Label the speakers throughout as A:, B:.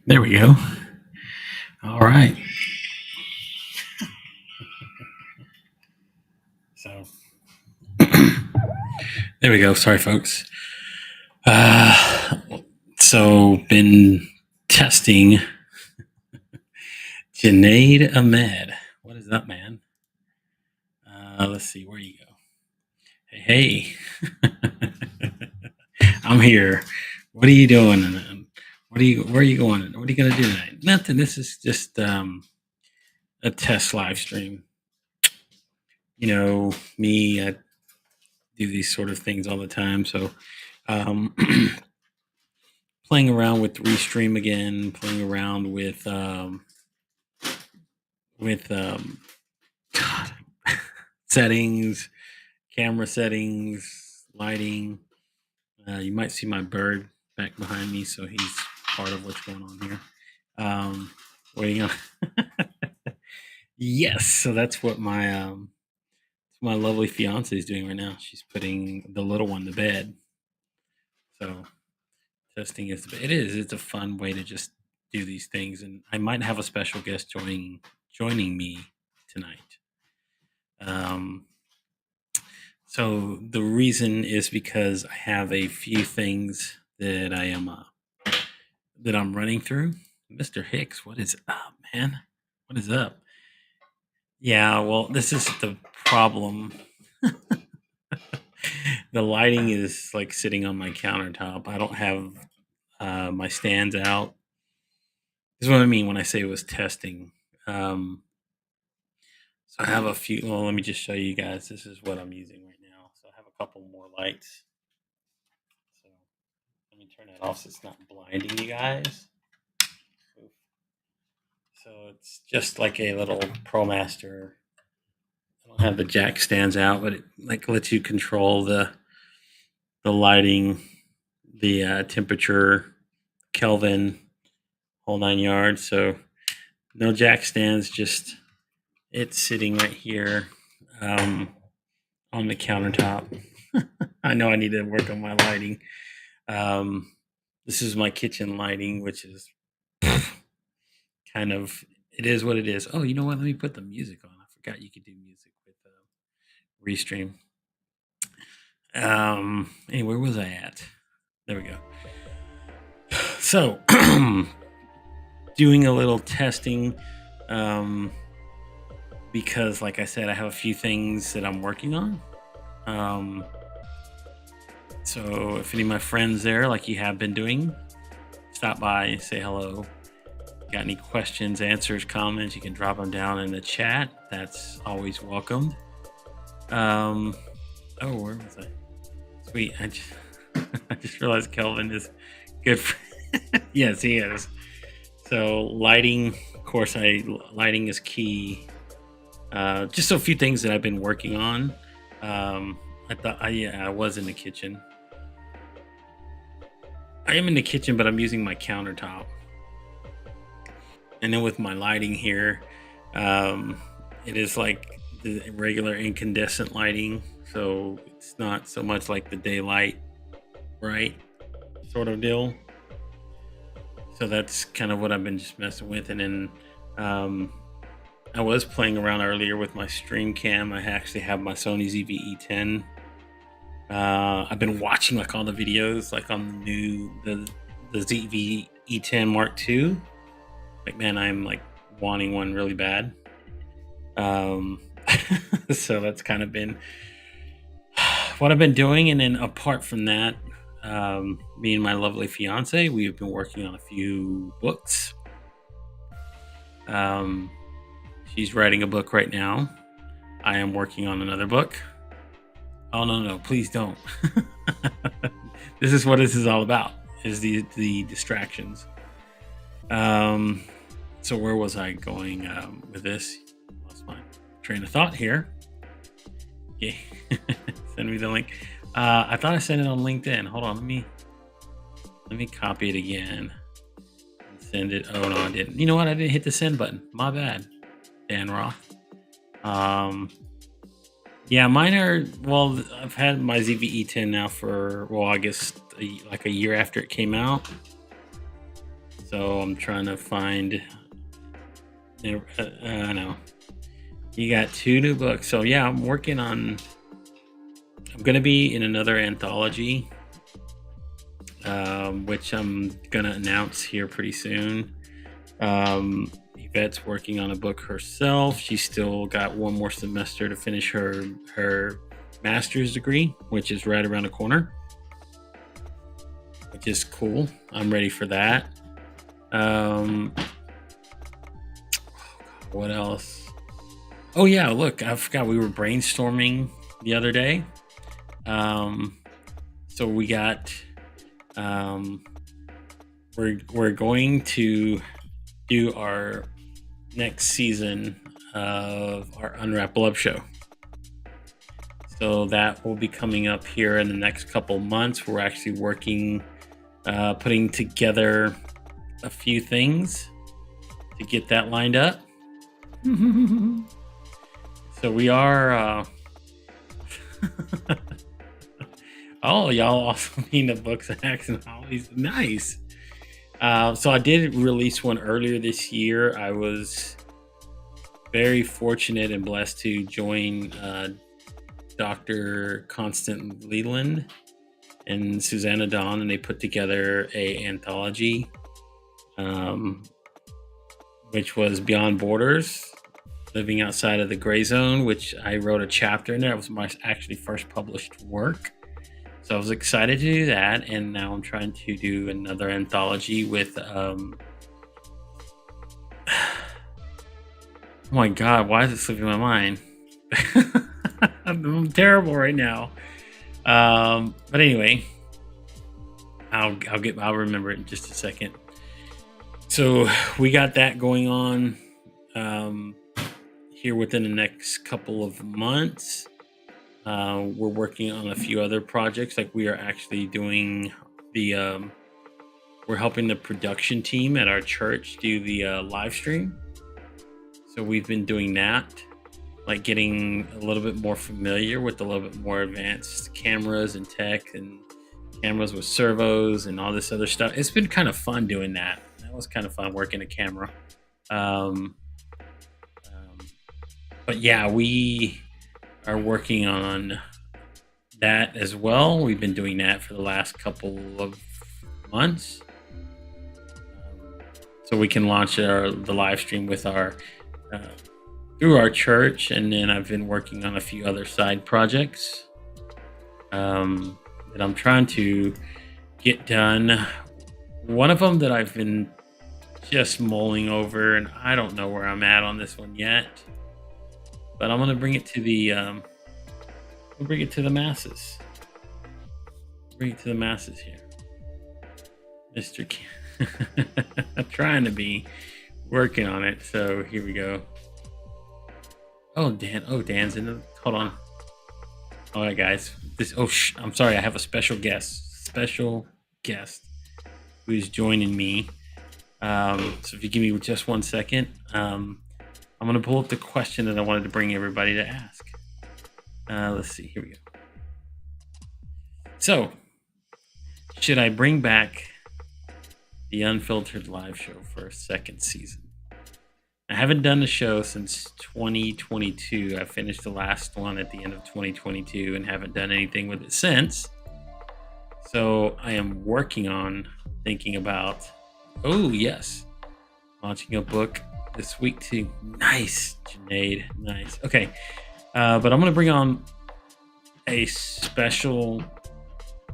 A: There we go. All right. So there we go. Sorry, folks. Uh, so been testing Junaid Ahmed. What is up, man? Let's see. Where you go? Hey, hey. I'm here. What are you doing? What are you? Where are you going? What are you gonna do tonight? Nothing. This is just a test live stream. You know me. I do these sort of things all the time. So um, playing around with Restream again, playing around with God, settings, camera settings, lighting. You might see my bird back behind me, so he's part of what's going on here. Waiting on. Yes, so that's what my lovely fiance is doing right now. She's putting the little one to bed. So testing is it's a fun way to just do these things, and I might have a special guest joining me tonight. So the reason is because I have a few things that I'm running through. Mr. Hicks, what is up, man? What is up? Yeah, well, this is the problem. The lighting is like sitting on my countertop. I don't have my stands out. This is what I mean when I say it was testing. So I have a few. Well, let me just show you guys. This is what I'm using right now. So I have a couple more lights. So let me turn that off so it's not blinding you guys. So it's just like a little ProMaster. I don't have the jack stands out, but it like lets you control the lighting, the temperature, Kelvin, whole 9 yards. So no jack stands, just it's sitting right here on the countertop. I know I need to work on my lighting. This is my kitchen lighting, which is kind of, it is what it is. Oh, you know what? Let me put the music on. I forgot you could do music with Restream. Anyway, where was I at? There we go. So, doing a little testing, because, like I said, I have a few things that I'm working on. So, if any of my friends there, like you have been doing, stop by, say hello. Got any questions, answers, comments, you can drop them down in the chat. That's always welcomed. Oh, where was I? Sweet. I just realized Kelvin is good for yes, he is. So lighting, of course, lighting is key. Just a few things that I've been working on. I thought I was in the kitchen. I am in the kitchen, but I'm using my countertop. And then with my lighting here, it is like the regular incandescent lighting. So it's not so much like the daylight, right? Sort of deal. So that's kind of what I've been just messing with. And then I was playing around earlier with my stream cam. I actually have my Sony ZV-E10. I've been watching like all the videos, like on the ZV-E10 Mark II. Like, man, I'm like wanting one really bad. So that's kind of been what I've been doing. And then apart from that, me and my lovely fiance, we have been working on a few books. She's writing a book right now. I am working on another book. Oh no, please don't. This is what this is all about, is the distractions. So where was I going with this? Lost my train of thought here. Yeah. Send me the link. I thought I sent it on LinkedIn. Hold on, let me copy it again and send it. Oh no, I didn't. You know what? I didn't hit the send button. My bad, Dan Roth. Yeah, mine are, well, I've had my ZV-E10 now for, well, I guess like a year after it came out. So I'm trying to find. I know you got two new books. So yeah, I'm working on. I'm gonna be in another anthology, which I'm gonna announce here pretty soon. Yvette's working on a book herself. She's still got one more semester to finish her master's degree, which is right around the corner, which is cool. I'm ready for that. What else? Oh yeah, look, I forgot we were brainstorming the other day. So we got we're going to do our next season of our Unwrapped Love show. So that will be coming up here in the next couple months. We're actually working, putting together a few things to get that lined up. So we are. Oh, y'all also mean the books and accent always nice. So I did release one earlier this year. I was very fortunate and blessed to join Dr. Constant Leland and Susanna Dawn, and they put together a anthology, which was Beyond Borders, Living Outside of the Gray Zone, which I wrote a chapter in there. It was my actually first published work. So I was excited to do that, and now I'm trying to do another anthology with oh my god, why is it slipping my mind? I'm terrible right now. But anyway, I'll remember it in just a second. So we got that going on here within the next couple of months. We're working on a few other projects. Like we are actually doing we're helping the production team at our church do the live stream. So we've been doing that, like getting a little bit more familiar with a little bit more advanced cameras and tech and cameras with servos and all this other stuff. It's been kind of fun doing that. That was kind of fun working a camera. But yeah, we are working on that as well. We've been doing that for the last couple of months, so we can launch the live stream with our through our church. And then I've been working on a few other side projects that I'm trying to get done. One of them that I've been just mulling over, and I don't know where I'm at on this one yet, but I'm gonna bring it to the masses. Bring it to the masses here, Mr. I'm trying to be working on it. So here we go. Oh, Dan's in the. Hold on. All right, guys. I'm sorry. I have a special guest who's joining me. So if you give me just 1 second, I'm going to pull up the question that I wanted to bring everybody to ask. Let's see. Here we go. So, should I bring back the Unfiltered live show for a second season? I haven't done the show since 2022. I finished the last one at the end of 2022 and haven't done anything with it since. So I am working on thinking about, launching a book this week too. Nice, Junaid. Nice. Okay. But I'm going to bring on a special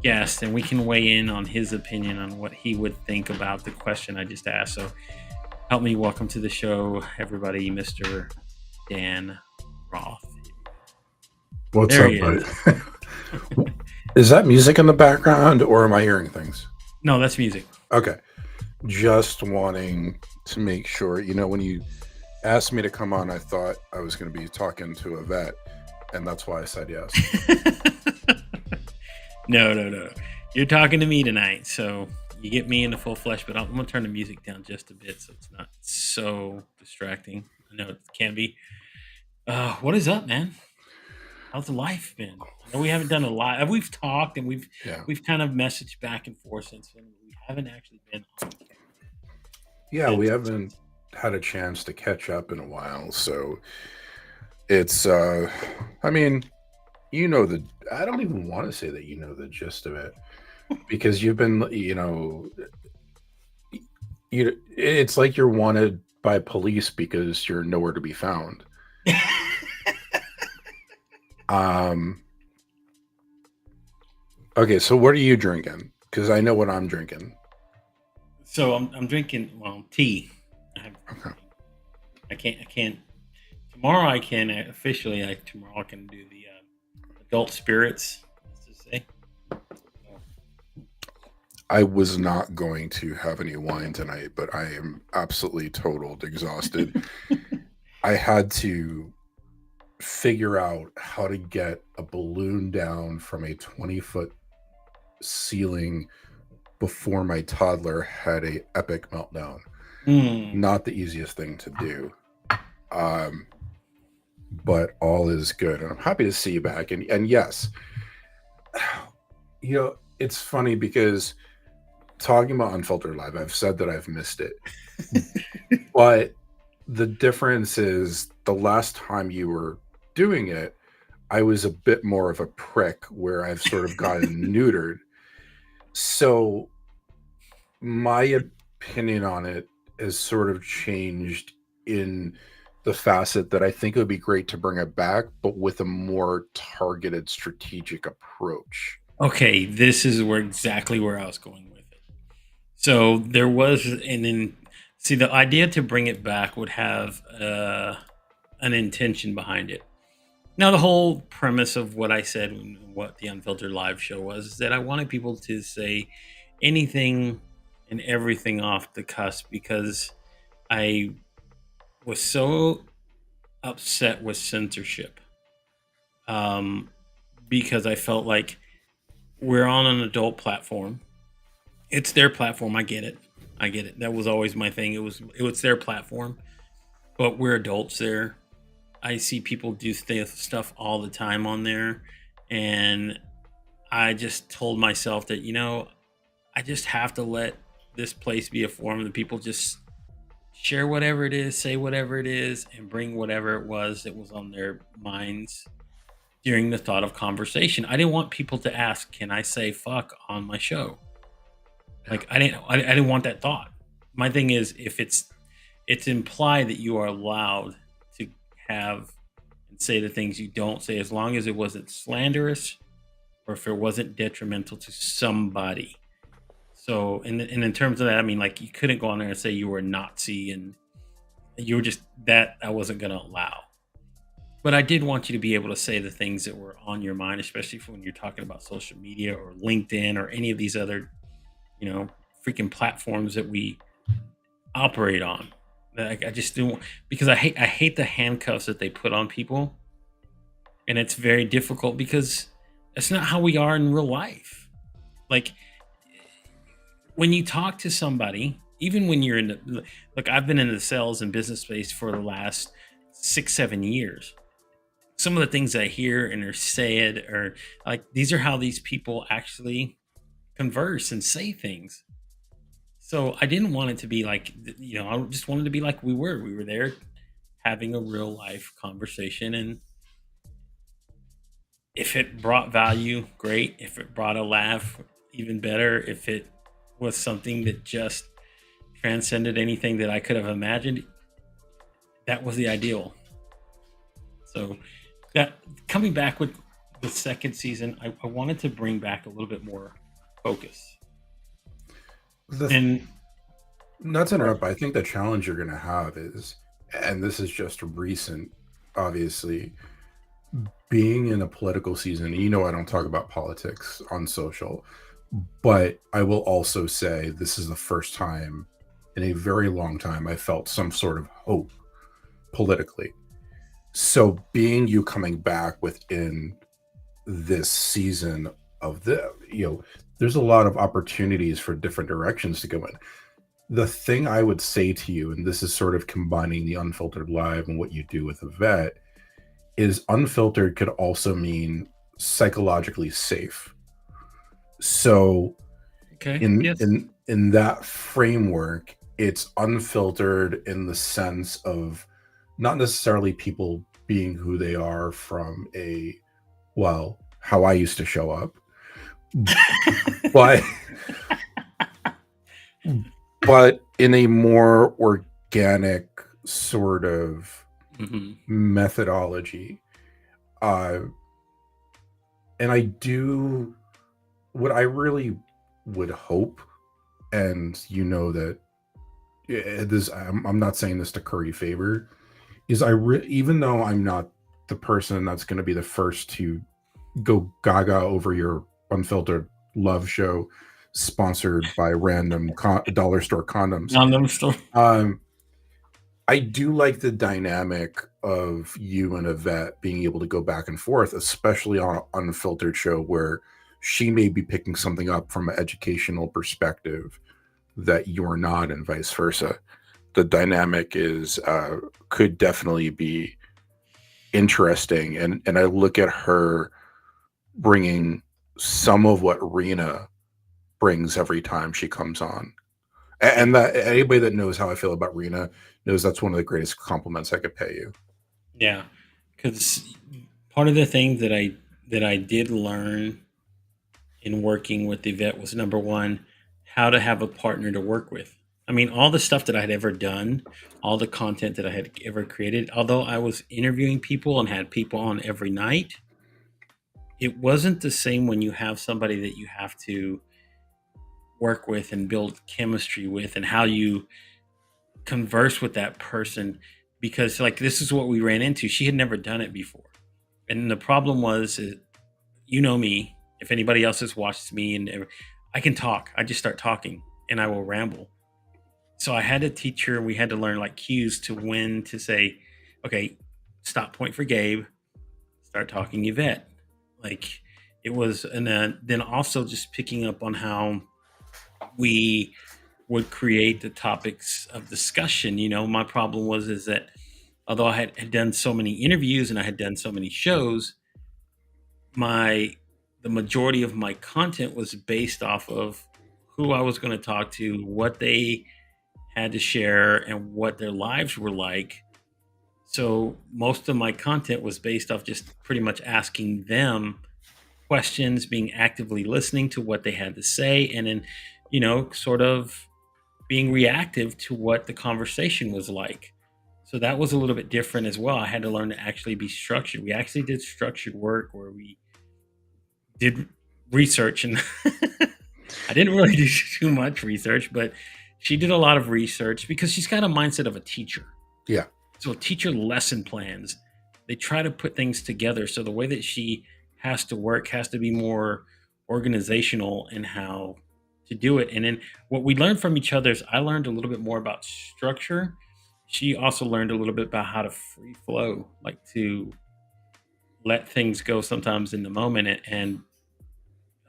A: guest, and we can weigh in on his opinion on what he would think about the question I just asked. So help me welcome to the show, everybody, Mr. Dan Roth.
B: What's up, buddy? Is that music in the background, or am I hearing things?
A: No, that's music.
B: Okay. Just wanting to make sure, when you asked me to come on, I thought I was going to be talking to a vet, and that's why I said yes.
A: No. You're talking to me tonight, so you get me in the full flesh, but I'm going to turn the music down just a bit so it's not so distracting. I know it can be. What is up, man? How's the life been? I know we haven't done a lot. We've talked and we've kind of messaged back and forth since then. We haven't actually been on camera.
B: Yeah, we
A: It's
B: haven't had a chance to catch up in a while, so it's I mean, you know the I don't even want to say that you know the gist of it because you've been, it's like you're wanted by police because you're nowhere to be found. Um okay, so what are you drinking? Cuz I know what I'm drinking.
A: so I'm drinking tea. I have
B: Okay.
A: I can't tomorrow I can officially tomorrow I can do the adult spirits. Let's just say. So,
B: I was not going to have any wine tonight, but I am absolutely totaled exhausted. I had to figure out how to get a balloon down from a 20-foot ceiling before my toddler had a epic meltdown.
A: mm,
B: Not the easiest thing to do. Um, but all is good. And I'm happy to see you back. And yes, it's funny because talking about Unfiltered Live, I've said that I've missed it. But the difference is the last time you were doing it, I was a bit more of a prick where I've sort of gotten neutered. So my opinion on it has sort of changed in the facet that I think it would be great to bring it back, but with a more targeted strategic approach.
A: okay, this is exactly where I was going with it. So there was, and then see the idea to bring it back would have an intention behind it. Now, the whole premise of what I said, what the Unfiltered Live show was, is that I wanted people to say anything and everything off the cusp because I was so upset with censorship. Um, because I felt like we're on an adult platform. It's their platform. I get it. I get it. That was always my thing. It was their platform, but we're adults there. I see people do stuff all the time on there, and I just told myself that I just have to let this place be a forum that people just share whatever it is, say whatever it is, and bring whatever it was that was on their minds during the thought of conversation. I didn't want people to ask, "Can I say fuck on my show?" Like I didn't want that thought. My thing is, if it's implied that you are allowed to have and say the things you don't say, as long as it wasn't slanderous or if it wasn't detrimental to somebody. So, and in terms of that, I mean, like you couldn't go on there and say you were a Nazi and you were just that I wasn't going to allow. But I did want you to be able to say the things that were on your mind, especially when you're talking about social media or LinkedIn or any of these other, you know, freaking platforms that we operate on. That I just don't because I hate the handcuffs that they put on people, and it's very difficult because that's not how we are in real life. Like when you talk to somebody, even when you're in the like I've been in the sales and business space for the last 6 7 years. Some of the things I hear and are said are like these are how these people actually converse and say things. So I didn't want it to be like I just wanted to be like we were there having a real life conversation, and if it brought value, great. If it brought a laugh, even better. If it was something that just transcended anything that I could have imagined, that was the ideal. So that coming back with the second season, I wanted to bring back a little bit more focus.
B: The
A: And
B: Not to interrupt, but I think the challenge you're going to have is, and this is just recent, obviously, being in a political season. I don't talk about politics on social, but I will also say this is the first time in a very long time I felt some sort of hope politically. So, being you coming back within this season of there's a lot of opportunities for different directions to go in. The thing I would say to you, and this is sort of combining the Unfiltered Live and what you do with a vet, is unfiltered could also mean psychologically safe. So
A: okay,
B: in
A: yes,
B: in in that framework, it's unfiltered in the sense of not necessarily people being who they are from a, well, how I used to show up, but but in a more organic sort of
A: Hmm.
B: methodology. Uh, and I do what I really would hope, and you know that this I'm not saying this to curry favor, is even though I'm not the person that's going to be the first to go gaga over your unfiltered love show sponsored by random dollar store condoms.
A: Gundam story.
B: Um, I do like the dynamic of you and Yvette being able to go back and forth, especially on an unfiltered show where she may be picking something up from an educational perspective that you're not, and vice versa. The dynamic is could definitely be interesting, and I look at her bringing some of what Rena brings every time she comes on. And that anybody that knows how I feel about Rena knows that's one of the greatest compliments I could pay you.
A: Yeah, because part of the thing that I did learn in working with the vet was, number one, how to have a partner to work with. I mean, all the stuff that I had ever done, all the content that I had ever created, although I was interviewing people and had people on every night, it wasn't the same when you have somebody that you have to work with and build chemistry with, and how you converse with that person. Because, like, this is what we ran into. She had never done it before. And the problem was, you know me, if anybody else has watched me, and I can talk. I just start talking and I will ramble. So I had to teach her, we had to learn like cues to when to say, okay, stop, point for Gabe, start talking Yvette. Like, it was, and then also just picking up on how we would create the topics of discussion. My problem was is that, although I had done so many interviews and I had done so many shows, my the majority of my content was based off of who I was going to talk to, what they had to share, and what their lives were like. So most of my content was based off just pretty much asking them questions, being actively listening to what they had to say, and then, sort of being reactive to what the conversation was like. So that was a little bit different as well. I had to learn to actually be structured. We actually did structured work where we did research, and I didn't really do too much research, but she did a lot of research because she's got a mindset of a teacher.
B: Yeah.
A: So teacher lesson plans, they try to put things together. So the way that she has to work has to be more organizational in how to do it. And then what we learned from each other is, I learned a little bit more about structure. She also learned a little bit about how to free flow, like to let things go sometimes in the moment, and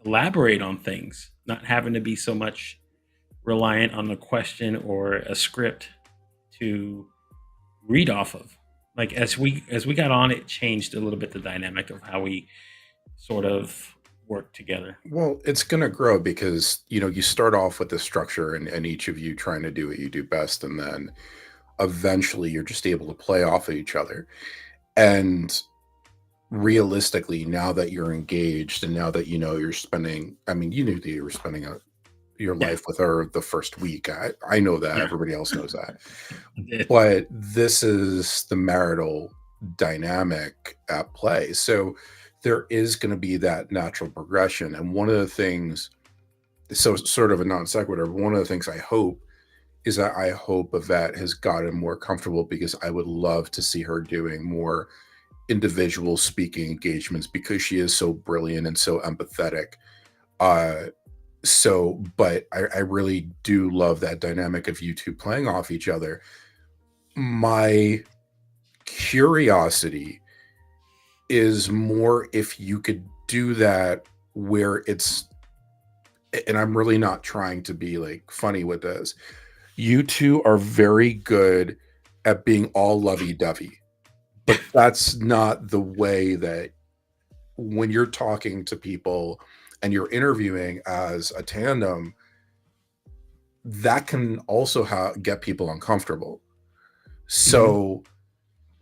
A: elaborate on things, not having to be so much reliant on a question or a script to read off of. Like, as we got on, it changed a little bit the dynamic of how we sort of work together.
B: Well, it's going to grow because, you start off with the structure and each of you trying to do what you do best. And then eventually you're just able to play off of each other. And realistically, now that you're engaged and now that you're spending, I mean, you knew that you were spending your
A: Yeah,
B: life with her the first week. I know that.
A: yeah,
B: Everybody else knows that.
A: I did.
B: But this is the marital dynamic at play. So there is going to be that natural progression. And one of the things, so sort of a non sequitur, but one of the things I hope is that I hope Yvette has gotten more comfortable, because I would love to see her doing more individual speaking engagements because she is so brilliant and so empathetic. Uh, but I really do love that dynamic of you two playing off each other. My curiosity is more if you could do that where it's, and I'm really not trying to be like funny with this. You two are very good at being all lovey dovey, but that's not the way that when you're talking to people and you're interviewing as a tandem, that can also get people uncomfortable.
A: Hmm.
B: So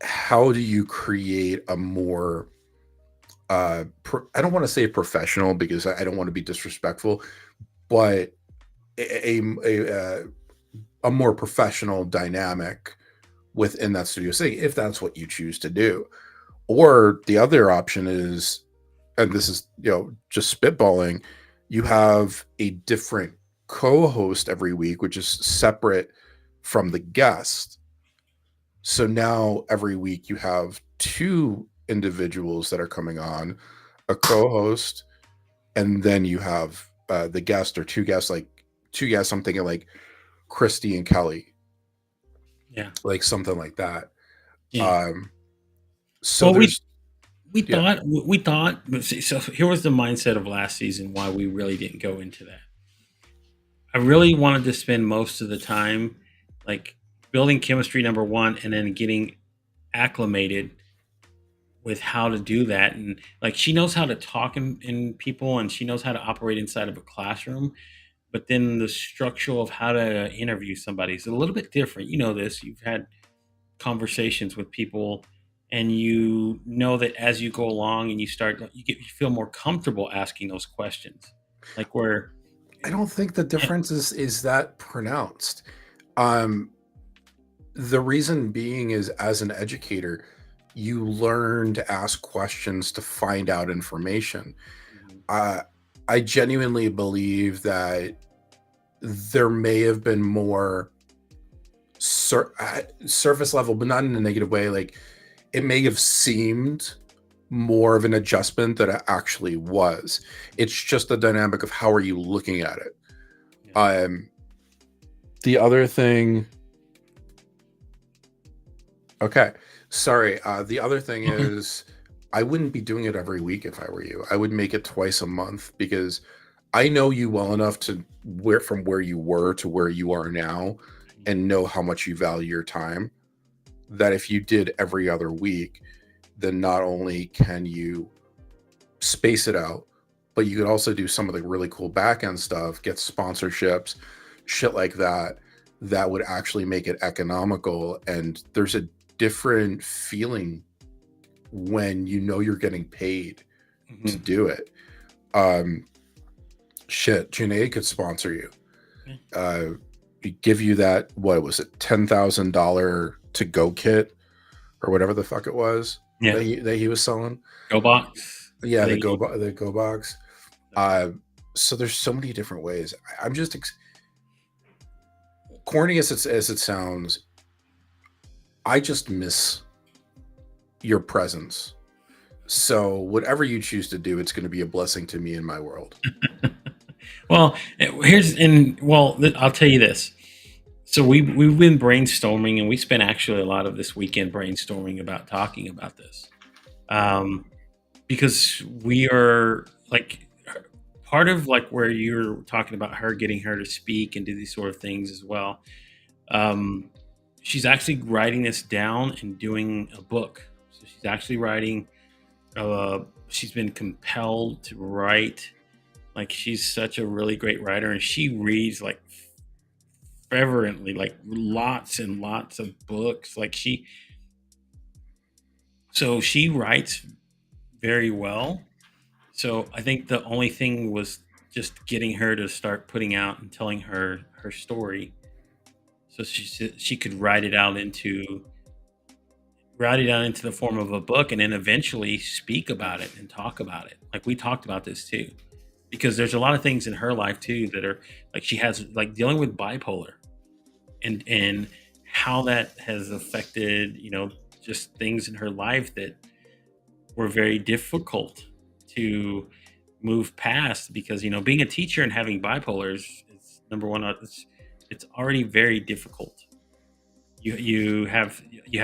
B: how do you create a more I don't want to say professional because I don't want to be disrespectful, but a more professional dynamic within that studio setting, if that's what you choose to do. Or the other option is, and this is, just spitballing, you have a different co-host every week, which is separate from the guest. So now every week you have two individuals that are coming on, a co-host, and then you have the guest or two guests, like two guests. I'm thinking like Christy and Kelly,
A: Yeah.
B: like something like that.
A: Yeah.
B: Um, so
A: Well, we
B: there's
A: we
B: yeah,
A: thought we thought. But see, so here was the mindset of last season. Why we really didn't go into that. I really wanted to spend most of the time, like building chemistry number one, and then getting acclimated with how to do that. And like she knows how to talk in people, and she knows how to operate inside of a classroom. But then the structure of how to interview somebody is a little bit different. You know this. You've had conversations with people, and you know that as you go along and you feel more comfortable asking those questions, like where.
B: I don't think the
A: Yeah.
B: difference is that pronounced. Um, the reason being is, as an educator, you learn to ask questions to find out information.
A: Mhm.
B: Uh, I genuinely believe that there may have been more surface level, but not in a negative way. Like, it may have seemed more of an adjustment than it actually was. It's just the dynamic of how are you looking at it.
A: Yeah.
B: Um, the other thing, okay, sorry. The other thing is, I wouldn't be doing it every week if I were you. I would make it twice a month because I know you well enough to from where you were to where you are now, and know how much you value your time. That if you did every other week, then not only can you space it out, but you could also do some of the really cool back end stuff, get sponsorships, shit like that, that would actually make it economical. And there's a different feeling when you know you're getting paid to
A: Mhm.
B: do it. Um, shit, Janae could sponsor you.
A: Yeah.
B: Uh, give you that, what was it, $10,000 to go kit or whatever the fuck it was
A: Yeah.
B: that he was selling.
A: Go box.
B: Yeah,
A: I think he,
B: the go box. Uh, so there's so many different ways. I'm just corny as it sounds. I just miss your presence. So whatever you choose to do, it's going to be a blessing to me in my world.
A: well, I'll tell you this. So we've been brainstorming, and we spent actually a lot of this weekend brainstorming about talking about this, um, because we are like part of like where you're talking about her getting her to speak and do these sort of things as well. Um, she's actually writing this down and doing a book. So she's actually writing. She's been compelled to write. Like she's such a really great writer, and she reads like fervently, like lots and lots of books. So she writes very well. So I think the only thing was just getting her to start putting out and telling her story, so she could write it out into the form of a book, and then eventually speak about it and talk about it. Like we talked about this too, because there's a lot of things in her life too that are like she has like dealing with bipolar, and how that has affected just things in her life that were very difficult to move past, because being a teacher and having bipolar is number one, it's already very difficult. You have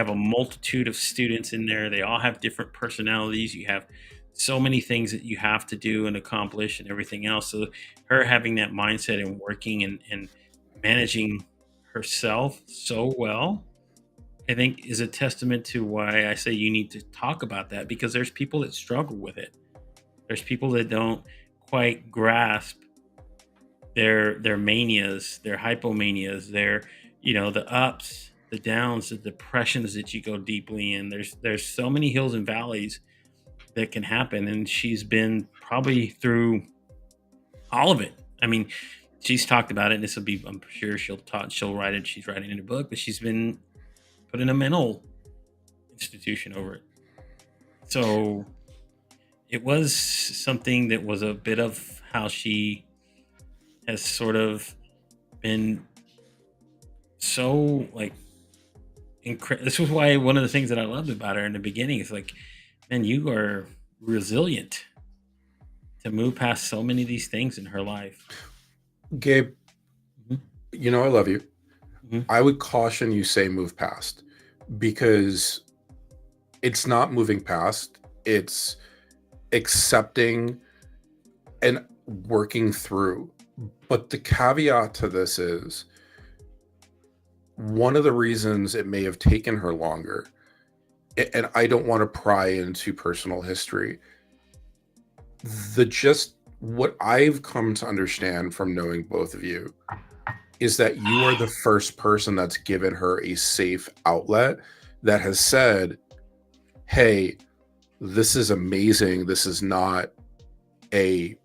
A: a multitude of students in there. They all have different personalities. You have so many things that you have to do and accomplish and everything else. So her having that mindset and working and managing herself so well, I think, is a testament to why I say you need to talk about that, because there's people that struggle with it. There's people that don't quite grasp their manias, their hypomanias, their, the ups, the downs, the depressions that you go deeply in. There's so many hills and valleys that can happen, and she's been probably through all of it. I mean, she's talked about it, and this will be, I'm sure she'll write it. She's writing in a book, but she's been put in a mental institution over it. So it was something that was a bit of how she has sort of been so like this was why one of the things that I loved about her in the beginning is like, man, you are resilient to move past so many of these things in her life.
B: Gabe, I love you.
A: Mhm.
B: I would caution you say move past, because it's not moving past, it's accepting and working through. But the caveat to this is, one of the reasons it may have taken her longer, and I don't want to pry into personal history, what I've come to understand from knowing both of you is that you are the first person that's given her a safe outlet, that has said, hey, this is amazing, this is not a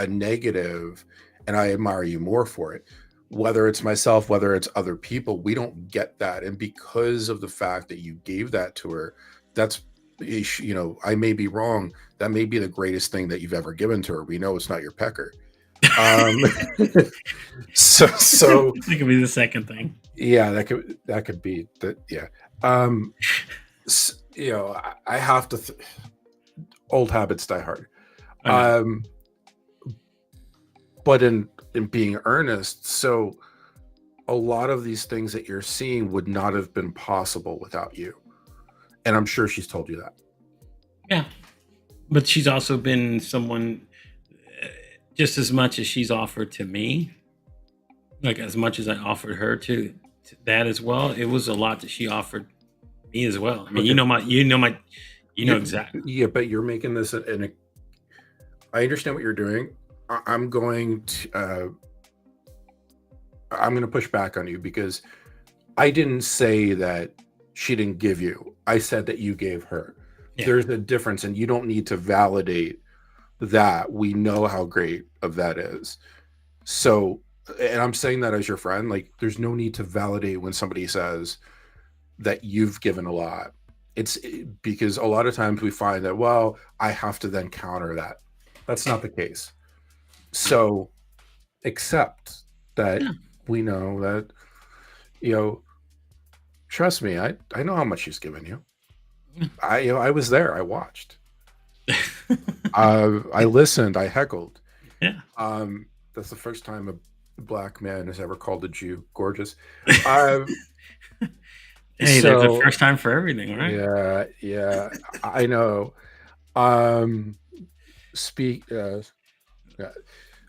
B: negative, and I admire you more for it. Whether it's myself, whether it's other people, we don't get that. And because of the fact that you gave that to her, that's, I may be wrong, that may be the greatest thing that you've ever given to her. We know it's not your pecker. So
A: It could be the second thing.
B: Yeah, that could be that. Yeah. I have to old habits die hard. But in being earnest, so a lot of these things that you're seeing would not have been possible without you. And I'm sure she's told you that.
A: Yeah. But she's also been someone, just as much as she's offered to me, like as much as I offered her to that as well, it was a lot that she offered me as well. I mean,
B: okay.
A: Exactly.
B: Yeah, but you're making this I understand what you're doing. I'm going to push back on you, because I didn't say that she didn't give you. I said that you gave her. Yeah. There's a difference, and you don't need to validate that. We know how great of that is. So, and I'm saying that as your friend, like, there's no need to validate when somebody says that you've given a lot. It's because a lot of times we find that, well, I have to then counter that. That's not the case. So accept that. Yeah. We know that, trust me, I know how much she's given you. I was there. I watched. I listened. I heckled.
A: Yeah.
B: That's the first time a black man has ever called a Jew gorgeous.
A: Hey, there's a first time for everything, right?
B: Yeah. I know.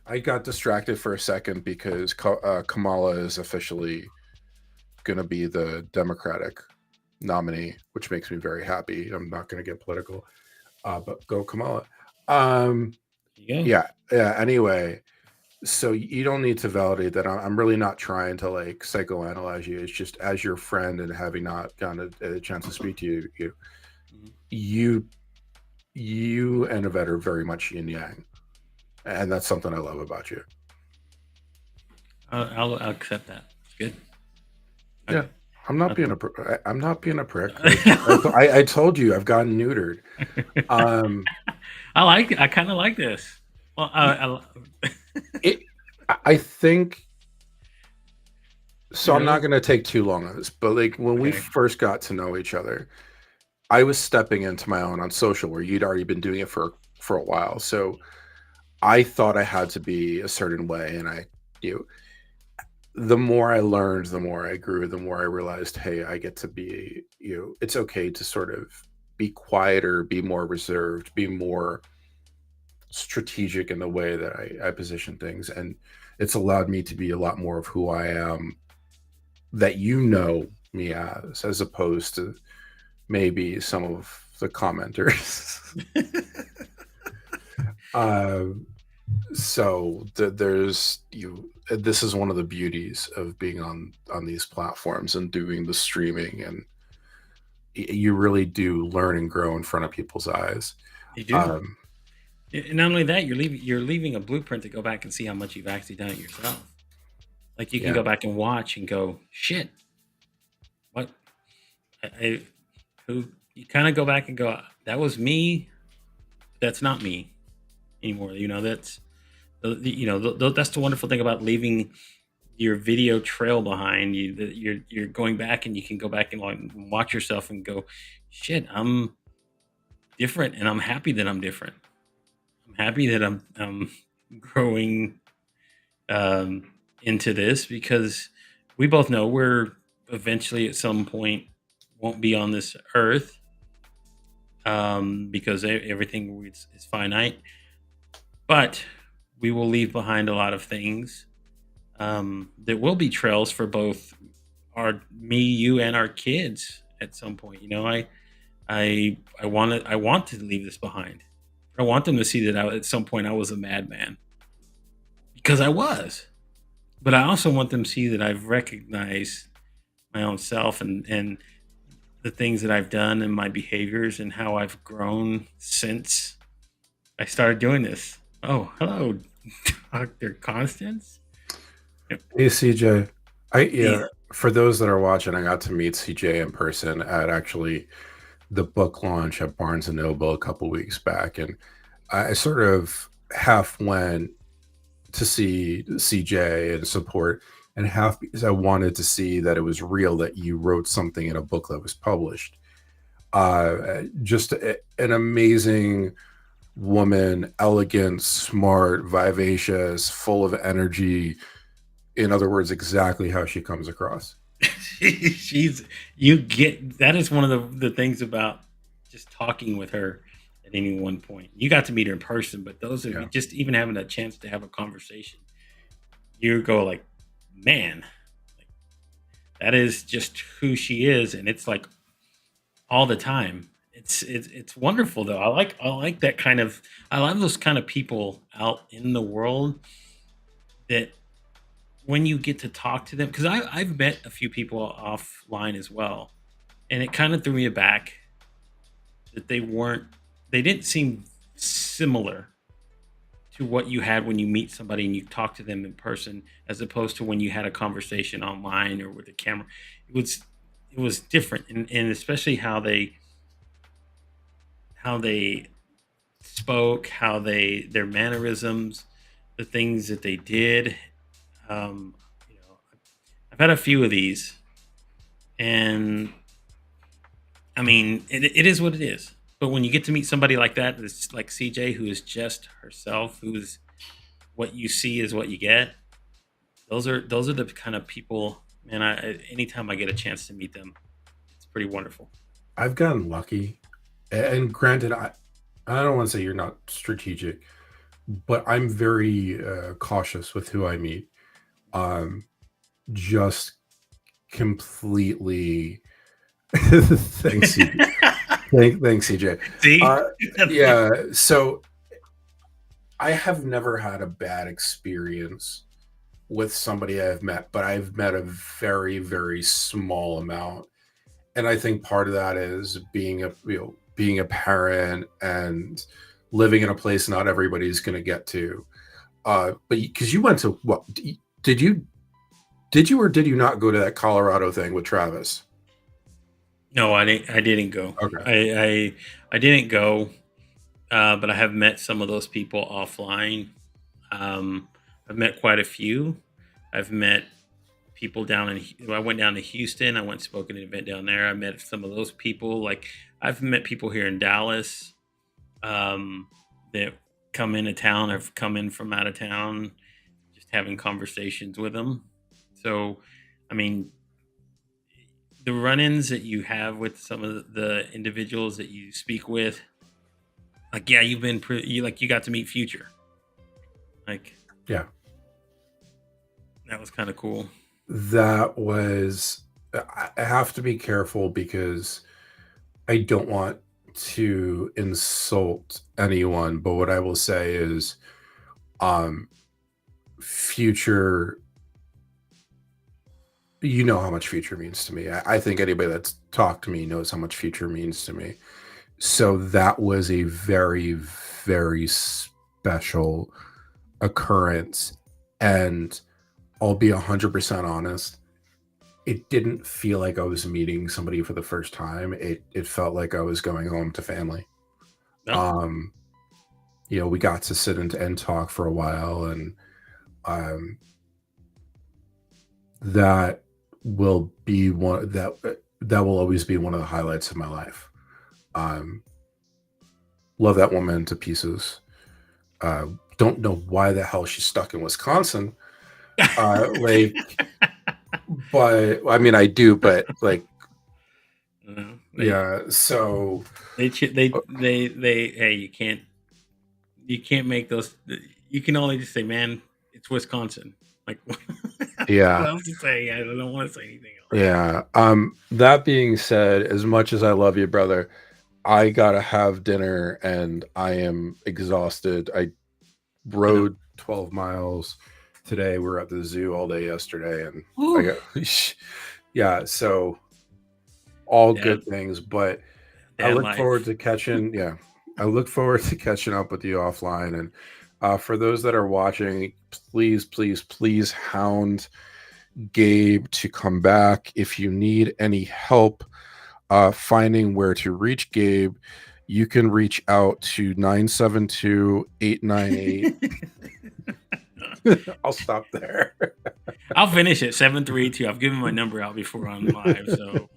B: I got distracted for a second because Kamala is officially going to be the Democratic nominee, which makes me very happy. I'm not going to get political, but go Kamala. Yeah. Anyway, so you don't need to validate that. I'm really not trying to like psychoanalyze you. It's just, as your friend and having not gotten a chance to speak to you and Yvette are very much yin yang, and that's something I love about you.
A: I'll accept that. It's good.
B: Yeah. I'm not being a prick. I told you I've gotten neutered.
A: I kind of like this. Well,
B: I think so. I'm not going to take too long on this, but like when we first got to know each other, I was stepping into my own on social, where you'd already been doing it for a while. So I thought I had to be a certain way, and the more I learned, the more I grew, the more I realized, hey, I get to be, it's okay to sort of be quieter, be more reserved, be more strategic in the way that I position things. And it's allowed me to be a lot more of who I am, that me as opposed to maybe some of the commenters. So there's you. This is one of the beauties of being on these platforms and doing the streaming, and you really do learn and grow in front of people's eyes.
A: You do.
B: Um,
A: And not only that, you're leaving a blueprint to go back and see how much you've actually done it yourself. Like you can
B: yeah,
A: go back and watch and go, shit, what I who you kind of go back and go, that was me. That's not me anymore. That's that's the wonderful thing about leaving your video trail behind you. That you're going back and you can go back and like watch yourself and go, shit, I'm different, and I'm happy that I'm different. I'm happy that I'm growing into this because we both know we're eventually at some point won't be on this earth because everything is finite, but we will leave behind a lot of things. There will be trails for both our me, you, and our kids at some point. I want to leave this behind. I want them to see that at some point I was a madman because I was, but I also want them to see that I've recognized my own self and the things that I've done and my behaviors and how I've grown since I started doing this. Oh, hello, Dr. Constance. Yep.
B: hey CJ, I
A: Hey,
B: yeah. For those that are watching, I got to meet CJ in person at actually the book launch at Barnes and Noble a couple weeks back, and I sort of half went to see CJ and support, and half because I wanted to see that it was real that you wrote something in a book that was published. Just an amazing woman, elegant, smart, vivacious, full of energy. In other words, exactly how she comes across.
A: she's you get that is one of the things about just talking with her at any one point. You got to meet her in person, but those of you
B: Yeah.
A: just even having a chance to have a conversation, you go like, man, like, that is just who she is, and it's like all the time. It's wonderful though. I like that kind of I love those kind of people out in the world that when you get to talk to them because I've met a few people offline as well, and it kind of threw me back that they didn't seem similar to what you had when you meet somebody and you talk to them in person as opposed to when you had a conversation online or with a camera. It was different, and especially how they spoke, how their mannerisms, the things that they did. um you know I've had a few of these, and I mean, it is what it is. But when you get to meet somebody like that, that's like CJ, who is just herself, who's what you see is what you get. Those are the kind of people, man. Anytime I get a chance to meet them, it's pretty wonderful.
B: I've gotten lucky, and granted, I don't want to say you're not strategic, but I'm very cautious with who I meet. Um, just completely. Thanks, CJ. Thanks, CJ.
A: See,
B: Uh, yeah. So I have never had a bad experience with somebody I've met, but I've met a very, very small amount. And I think part of that is being a parent and living in a place not everybody's going to get to. But because you went to what did you or did you not go to that Colorado thing with Travis?
A: no, I didn't go.
B: Okay.
A: I didn't go. But I have met some of those people offline. Um, I've met quite a few. I've met people down in. I went down to Houston. I went and spoke at an event down there. I met some of those people. Like I've met people here in Dallas um, that come into town. I've come in from out of town, just having conversations with them. So, I mean, the run-ins that you have with some of the individuals that you speak with, like yeah, you got to meet Future. Like
B: Yeah.
A: that was kind of cool.
B: That was I have to be careful because I don't want to insult anyone, but what I will say is Um, Future, you know how much Future means to me. I think anybody that's talked to me knows how much Future means to me. So that was a very, very special occurrence. And I'll be 100% honest, it didn't feel like I was meeting somebody for the first time. It felt like I was going home to family.
A: No.
B: Um, we got to sit and talk for a while, and um, that will be one that will always be one of the highlights of my life. Um, love that woman to pieces. Don't know why the hell she's stuck in Wisconsin. Like, but I mean, I do, but like, yeah. So
A: they hey, you can't make those. You can only just say, man, it's Wisconsin. Like,
B: yeah,
A: what else to say? I don't want to say anything else.
B: yeah. That being said, as much as I love you, brother, I gotta have dinner, and I am exhausted. I rode 12 miles today. We were at the zoo all day yesterday, and I got yeah. So all good things, but I look forward to catching. Yeah, I look forward to catching up with you offline. And for those that are watching, please, please, please hound Gabe to come back. If you need any help finding where to reach Gabe, you can reach out to 972-898. I'll stop there.
A: I'll finish it 732. I've given my number out before on live, so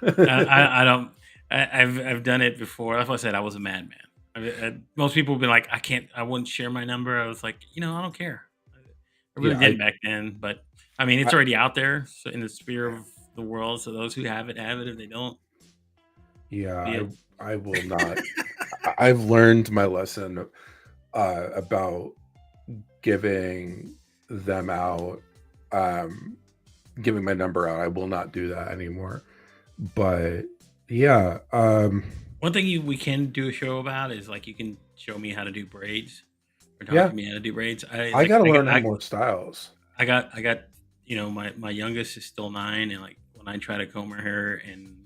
A: I don't. I've done it before. That's why I said I was a madman. Most people have been like, I wouldn't share my number. I was like, I don't care. I really didn't back then, but I mean, it's already out there, so in the sphere of the world. So those who have it. If they don't,
B: I will not. I've learned my lesson about giving them out, giving my number out. I will not do that anymore. But yeah,
A: one thing we can do a show about is like you can show me how to do braids, or talk to me how to do braids.
B: I gotta learn more styles.
A: I got my youngest is still 9, and like when I try to comb her hair, and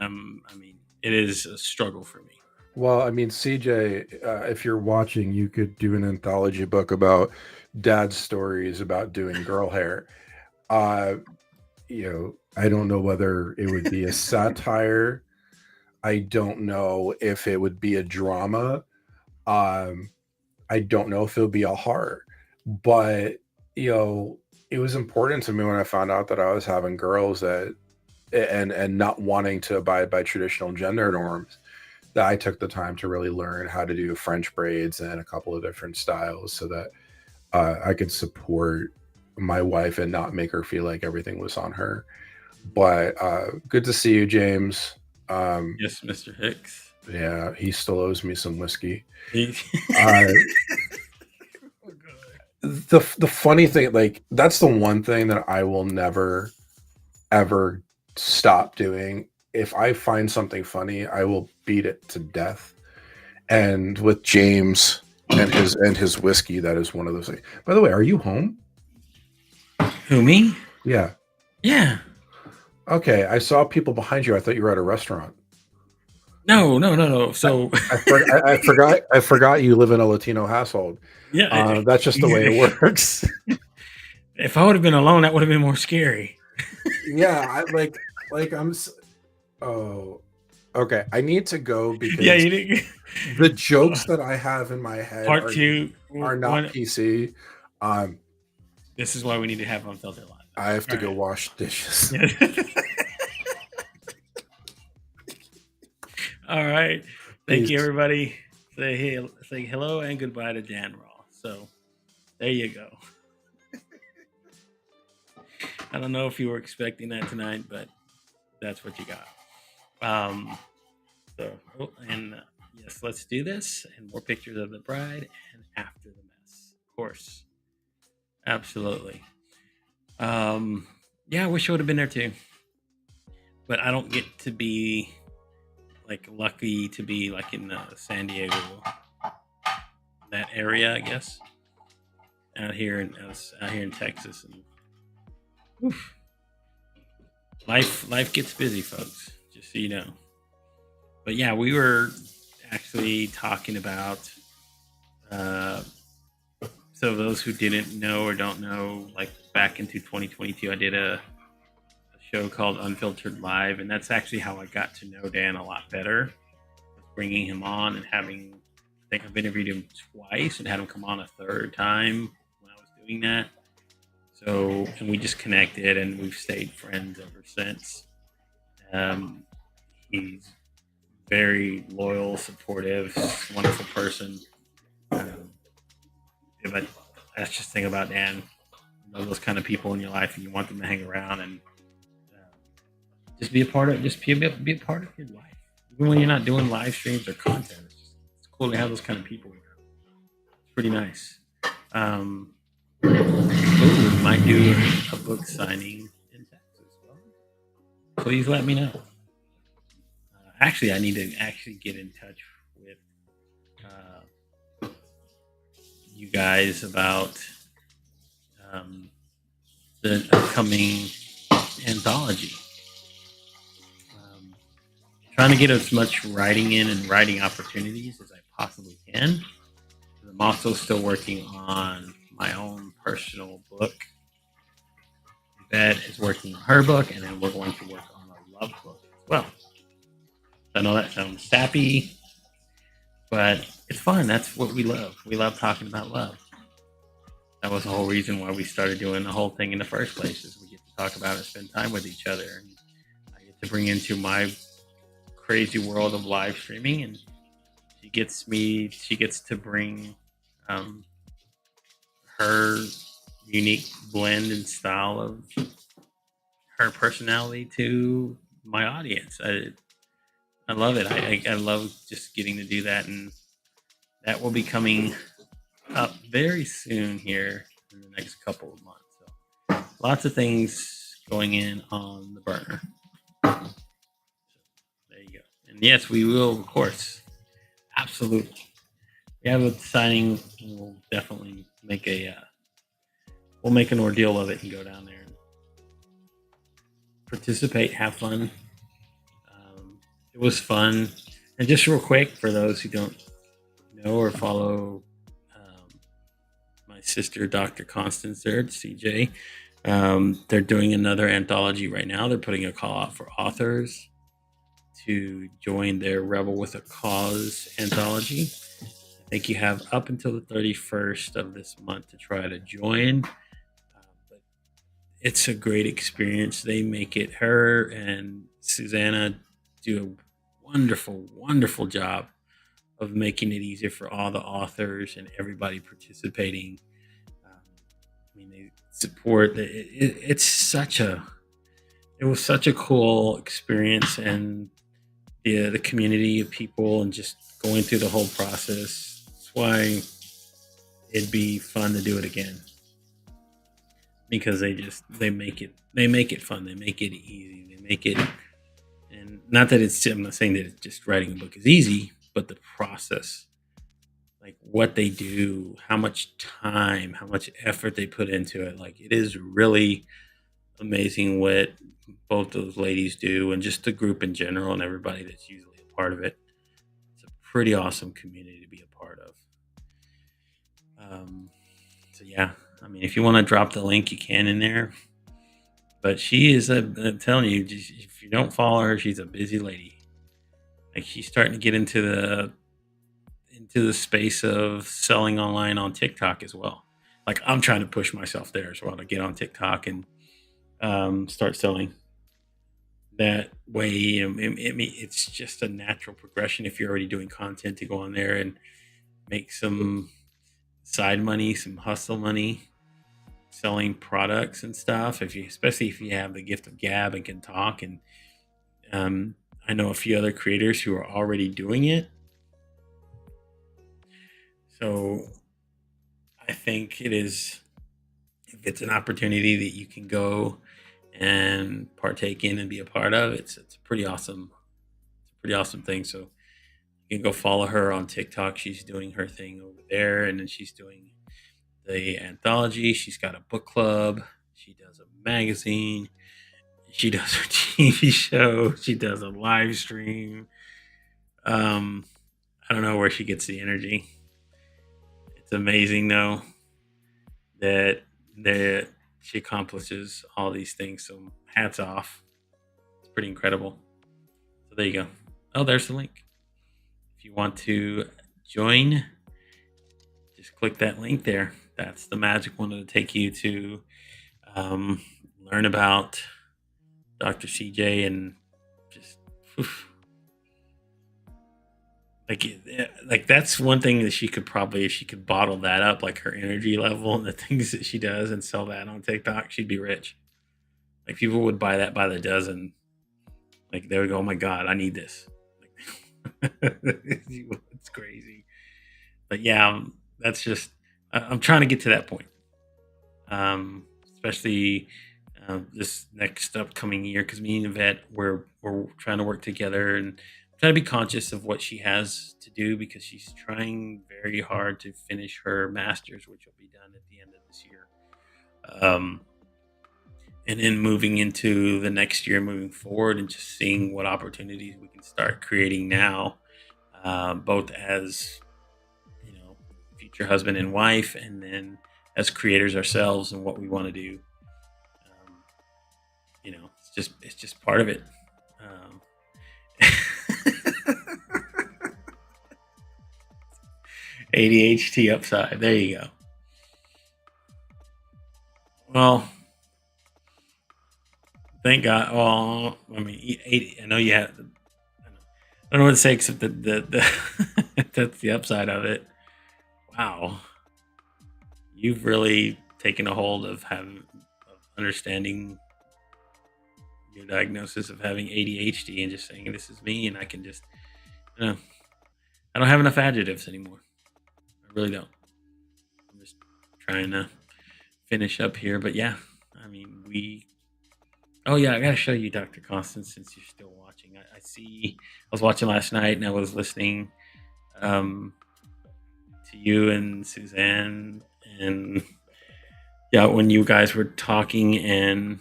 A: I mean, it is a struggle for me.
B: Well, I mean, CJ, if you're watching, you could do an anthology book about dad's stories about doing girl hair. I don't know whether it would be a satire. I don't know if it would be a drama. I don't know if it would be a horror. But, it was important to me when I found out that I was having girls and not wanting to abide by traditional gender norms, that I took the time to really learn how to do French braids and a couple of different styles so that I could support my wife and not make her feel like everything was on her. But good to see you, James.
A: Yes, Mr. Hicks.
B: Yeah, he still owes me some whiskey. The funny thing, like, that's the one thing that I will never ever stop doing. If I find something funny, I will beat it to death. And with James and his whiskey, that is one of those things. By the way, are you home?
A: Who, me?
B: Yeah.
A: Yeah.
B: Okay, I saw people behind you. I thought you were at a restaurant.
A: No. So
B: I forgot you live in a Latino household.
A: Yeah,
B: that's just the way it works.
A: If I would have been alone, that would have been more scary.
B: Yeah, I'm. Oh, okay. I need to go because the jokes that I have in my head are not PC.
A: This is why we need to have Unfiltered Live.
B: I have to go wash dishes.
A: All right. Thank you, everybody. Say hello and goodbye to Dan Raw. So there you go. I don't know if you were expecting that tonight, but that's what you got. Yes, let's do this. And more pictures of the bride and after the mess. Of course. Absolutely. Yeah, I wish I would have been there too. But I don't get to be lucky to be in San Diego that area, I guess, out here in Texas, and oof, life gets busy, folks. Just so you know. But yeah, we were actually talking about. Uh, so those who didn't know or don't know, like back into 2022, I did a show called Unfiltered Live, and that's actually how I got to know Dan a lot better. Was bringing him on and having, I think I've interviewed him twice and had him come on a third time when I was doing that. So, and we just connected and we've stayed friends ever since. Um, he's very loyal, supportive, wonderful person. Um, yeah, but that's just the thing about Dan. You know those kind of people in your life, and you want them to hang around and just be a part of, be a part of your life. Even when you're not doing live streams or content, it's cool to have those kind of people around. It's pretty nice. Um, ooh, we might do a book signing in Texas. Well, please let me know. Actually, I need to actually get in touch with uh, you guys about um, the upcoming anthology. Um, Trying to get as much writing in and writing opportunities as I possibly can. I'm also still working on my own personal book. Beth is working on her book, and then we're going to work on a love book as well. I know that sounds sappy, but it's fun. That's what we love. We love talking about love. That was the whole reason why we started doing the whole thing in the first place. Is we get to talk about and spend time with each other, and I get to bring into my crazy world of live streaming, and she gets to bring um, her unique blend and style of her personality to my audience. I love it. I love just getting to do that, and that will be coming up very soon here in the next couple of months. So lots of things going in on the burner. So there you go. And yes, we will, of course, absolutely. We have a signing. We'll definitely make a we'll make an ordeal of it and go down there and participate, have fun. It was fun. And just real quick, for those who don't know or follow my sister, Dr. Constance, there at CJ, they're doing another anthology right now. They're putting a call out for authors to join their Rebel with a Cause anthology. I think you have up until the 31st of this month to try to join. But it's a great experience. They make it, her and Susanna do a wonderful job of making it easier for all the authors and everybody participating. I mean, they support. It's such a. It was such a cool experience, and the community of people, and just going through the whole process. That's why it'd be fun to do it again, because they make it fun. They make it easy. They make it, and not that it's. I'm not saying that it's just writing a book is easy, but the process, like what they do, how much time, how much effort they put into it. Like it is really amazing what both those ladies do, and just the group in general, and everybody that's usually a part of it. It's a pretty awesome community to be a part of. Um, so yeah, I mean, if you want to drop the link, you can in there. But she is a. I'm telling you, if you don't follow her, she's a busy lady. Like she's starting to get into the space of selling online on TikTok as well. Like I'm trying to push myself there as well to get on TikTok and start selling that way. It's just a natural progression if you're already doing content to go on there and make some side money, some hustle money, selling products and stuff. If you, especially if you have the gift of gab and can talk, and um, I know a few other creators who are already doing it. So I think it is, if it's an opportunity that you can go and partake in and be a part of, it's a pretty awesome thing. So You can go follow her on TikTok. She's doing her thing over there, and then she's doing the anthology. She's got a book club. She does a magazine. She does her TV show. She does a live stream. Um, I don't know where she gets the energy. It's amazing though that that she accomplishes all these things. So hats off. It's pretty incredible. So there you go. Oh, there's the link. If you want to join, just click that link there. That's the magic one to take you to um, learn about Dr. CJ and just oof, like that's one thing that she could probably, if she could bottle that up, like her energy level and the things that she does, and sell that on TikTok, she'd be rich. Like people would buy that by the dozen. Like they would go, "Oh my god, I need this." Like, it's crazy. But yeah, that's just I'm trying to get to that point. Especially this next upcoming year, because me and Yvette we're trying to work together and try to be conscious of what she has to do, because she's trying very hard to finish her masters, which will be done at the end of this year. Um, and then moving into the next year, moving forward, and just seeing what opportunities we can start creating now, both as future husband and wife, and then as creators ourselves and what we want to do. Um, it's just part of it. Um, ADHD upside. There you go. Well, thank God. Well, I mean, 80, I know you had. I don't know what to say except that that's the upside of it. Wow, you've really taken a hold of having of understanding your diagnosis of having ADHD and just saying this is me, and I can just, you know, I don't have enough adjectives anymore. I really don't. I'm just trying to finish up here, but yeah, I mean we. Oh yeah, I gotta show you Dr. Constance since you're still watching. I see. I was watching last night and I was listening um, to you and Suzanne, and yeah, when you guys were talking, and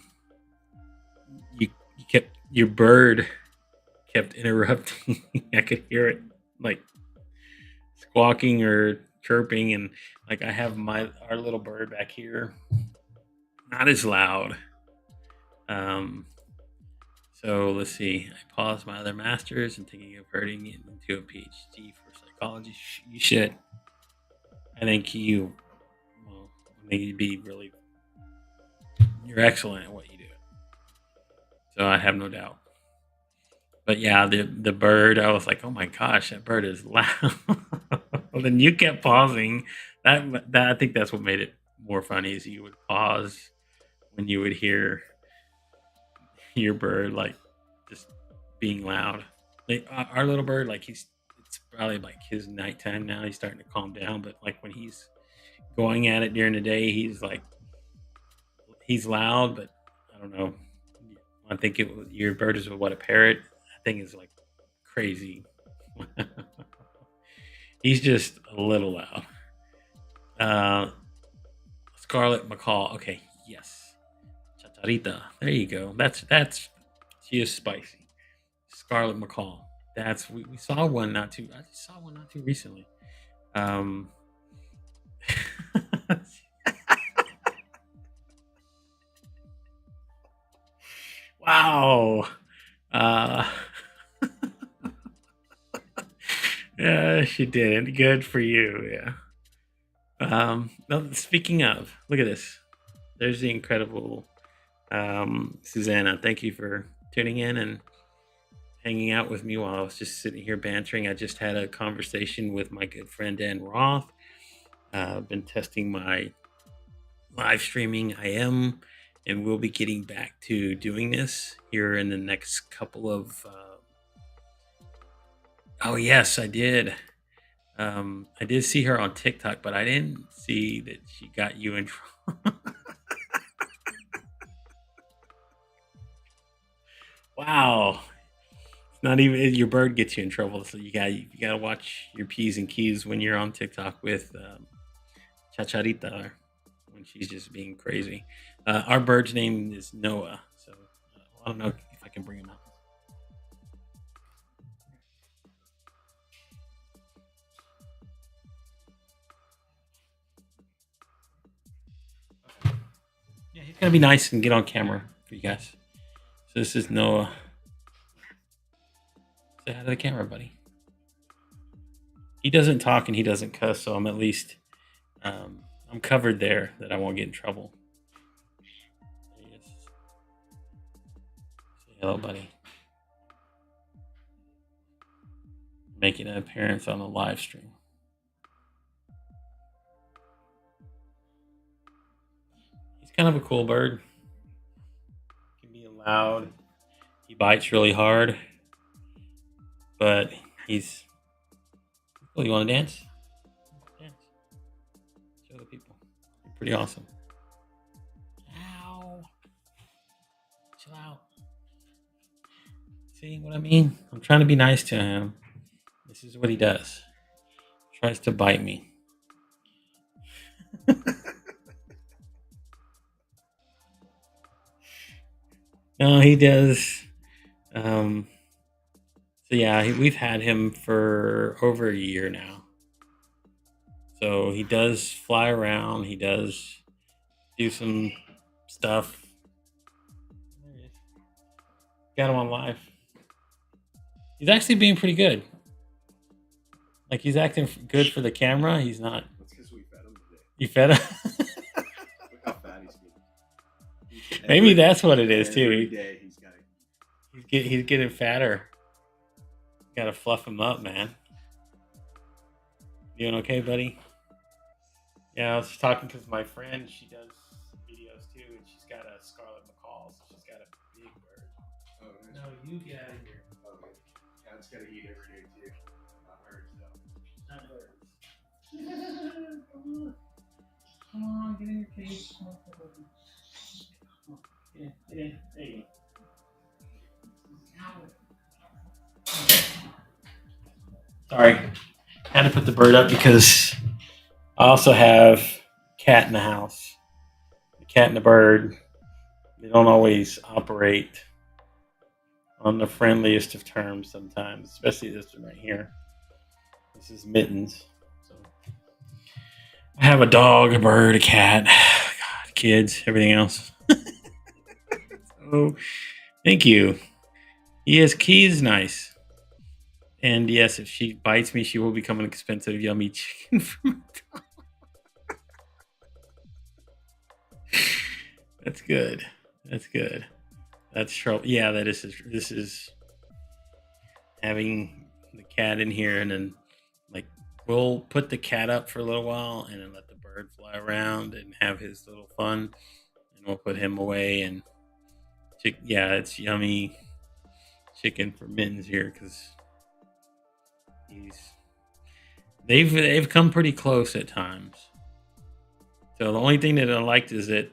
A: you kept your bird kept interrupting. I could hear it like squawking or chirping, and like I have my our little bird back here, not as loud. Um, so let's see. I paused my other masters and thinking of hurting it into a PhD for psychology. You should. I think you, well, I think you'd be really, you're excellent at what you do. So I have no doubt. But yeah, the bird, I was like, oh my gosh, that bird is loud. Well, then you kept pausing. That I think that's what made it more funny, is you would pause when you would hear your bird like just being loud. Like our little bird, like it's probably like his nighttime now. He's starting to calm down, but like when he's going at it during the day, he's like he's loud, but I don't know. I think it was your bird is what, a parrot. I think is like crazy. He's just a little loud. Uh, Scarlet McCall. Okay, yes, Chacharita. There you go. That's she is spicy. Scarlet McCall. That's we saw one not too. I just saw one not too recently. Um, wow. Uh, yeah, she did. Good for you. Yeah. No, speaking of, look at this. There's the incredible Susanna. Thank you for tuning in and hanging out with me while I was just sitting here bantering. I just had a conversation with my good friend Dan Roth. I've been testing my live streaming. I am and will be getting back to doing this here in the next couple of. Oh yes, I did. I did see her on TikTok, but I didn't see that she got you in trouble. Wow, it's not even your bird gets you in trouble. So you got to watch your p's and q's when you're on TikTok with Chacharita when she's just being crazy. Our bird's name is Noah, so I don't know if I can bring him out. Yeah, he's gonna be nice and get on camera for you guys. So this is Noah. Say hi to the camera, buddy. He doesn't talk and he doesn't cuss, so I'm at least I'm covered there that I won't get in trouble. There he is. Say hello, buddy. Making an appearance on a live stream. He's kind of a cool bird. Can be loud. He bites really hard, but he's. Oh, you want to dance? Dance. Show the people. You're pretty awesome. Ow. Chill out. See what I mean? I'm trying to be nice to him. This is what he does. Tries to bite me. No, he does. Um, so yeah, we've had him for over a year now. So he does fly around. He does do some stuff. There he is. Got him on live. He's actually being pretty good. Like he's acting good for the camera. He's not.
B: That's because we fed him today.
A: You fed him.
B: Look how fat he's getting.
A: Maybe that's what it is too.
B: Every day
A: He's getting fatter. Got to fluff him up, man. You doing okay, buddy? Yeah, I was just talking because my friend, she does videos too, and she's got a Scarlet Macaw, so she's got a big bird.
B: Oh, nice.
A: No, you get out of here.
B: Okay. Cat's gotta eat every day too. Not birds though.
A: Not birds. Come on, get in your cage. Come on, yeah, yeah, there you go. Sorry, had to put the bird up because I also have cat in the house. The cat and the bird, they don't always operate on the friendliest of terms sometimes, especially this one right here. This is Mittens. So I have a dog, a bird, a cat, God, kids, everything else. So thank you. He is nice. And yes, if she bites me, she will become an expensive, yummy chicken from That's good. That's good. That's trouble. Yeah, that is. This is having the cat in here, and then like we'll put the cat up for a little while, and then let the bird fly around and have his little fun, and we'll put him away. And yeah, it's yummy chicken for Mittens here because they've come pretty close at times. So the only thing that I liked is that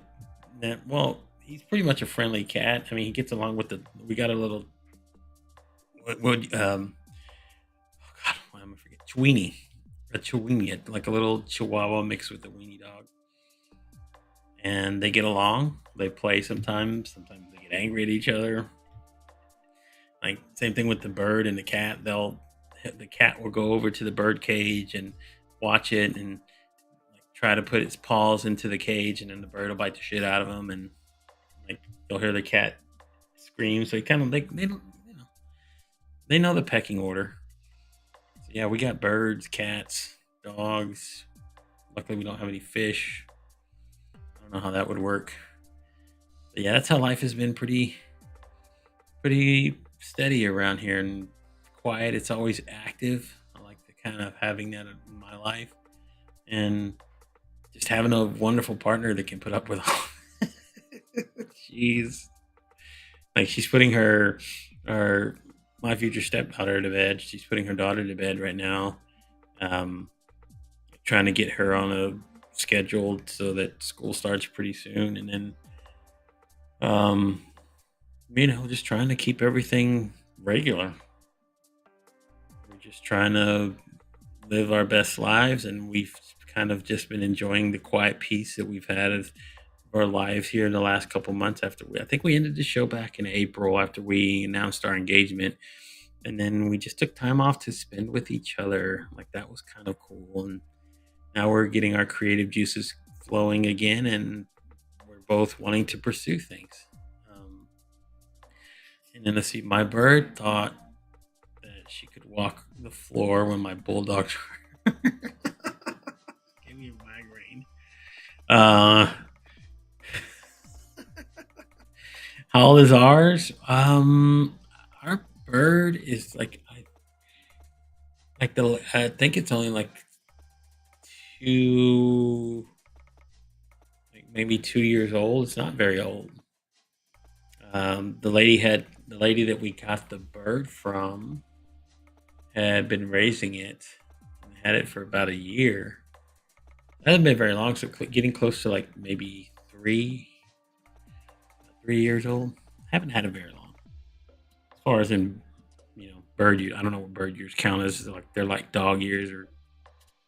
A: well, he's pretty much a friendly cat. I mean, he gets along with we got a little oh God, why am I forget a Chiweenie, like a little Chihuahua mixed with a weenie dog, and they get along. They play sometimes. Sometimes they get angry at each other. Like same thing with the bird and the cat. The cat will go over to the bird cage and watch it and like try to put its paws into the cage, and then the bird will bite the shit out of him, and like you'll hear the cat scream. So they know the pecking order. So yeah, we got birds, cats, dogs. Luckily, we don't have any fish. I don't know how that would work. But yeah, that's how life has been pretty steady around here and quiet. It's always active. I like the kind of having that in my life, and just having a wonderful partner that can put up with all. She's like she's putting her my future stepdaughter to bed. She's putting her daughter to bed right now. Trying to get her on a schedule so that school starts pretty soon, and then just trying to keep everything regular. just trying to live our best lives, and we've kind of just been enjoying the quiet peace that we've had of our lives here in the last couple months. After I think we ended the show back in April after we announced our engagement, and then we just took time off to spend with each other. Like that was kind of cool, and now we're getting our creative juices flowing again, and we're both wanting to pursue things. Um, and then let's see, my bird thought that she could walk the floor when my bulldog gave me a migraine. Uh, how old is ours? Our bird is like the I think it's only like two, like maybe 2 years old. It's not very old. The lady that we got the bird from had been raising it and had it for about a year. That hasn't been very long, so getting close to like maybe 3 years old. Haven't had it very long. As far as in bird years, I don't know what bird years count as. Like they're like dog years or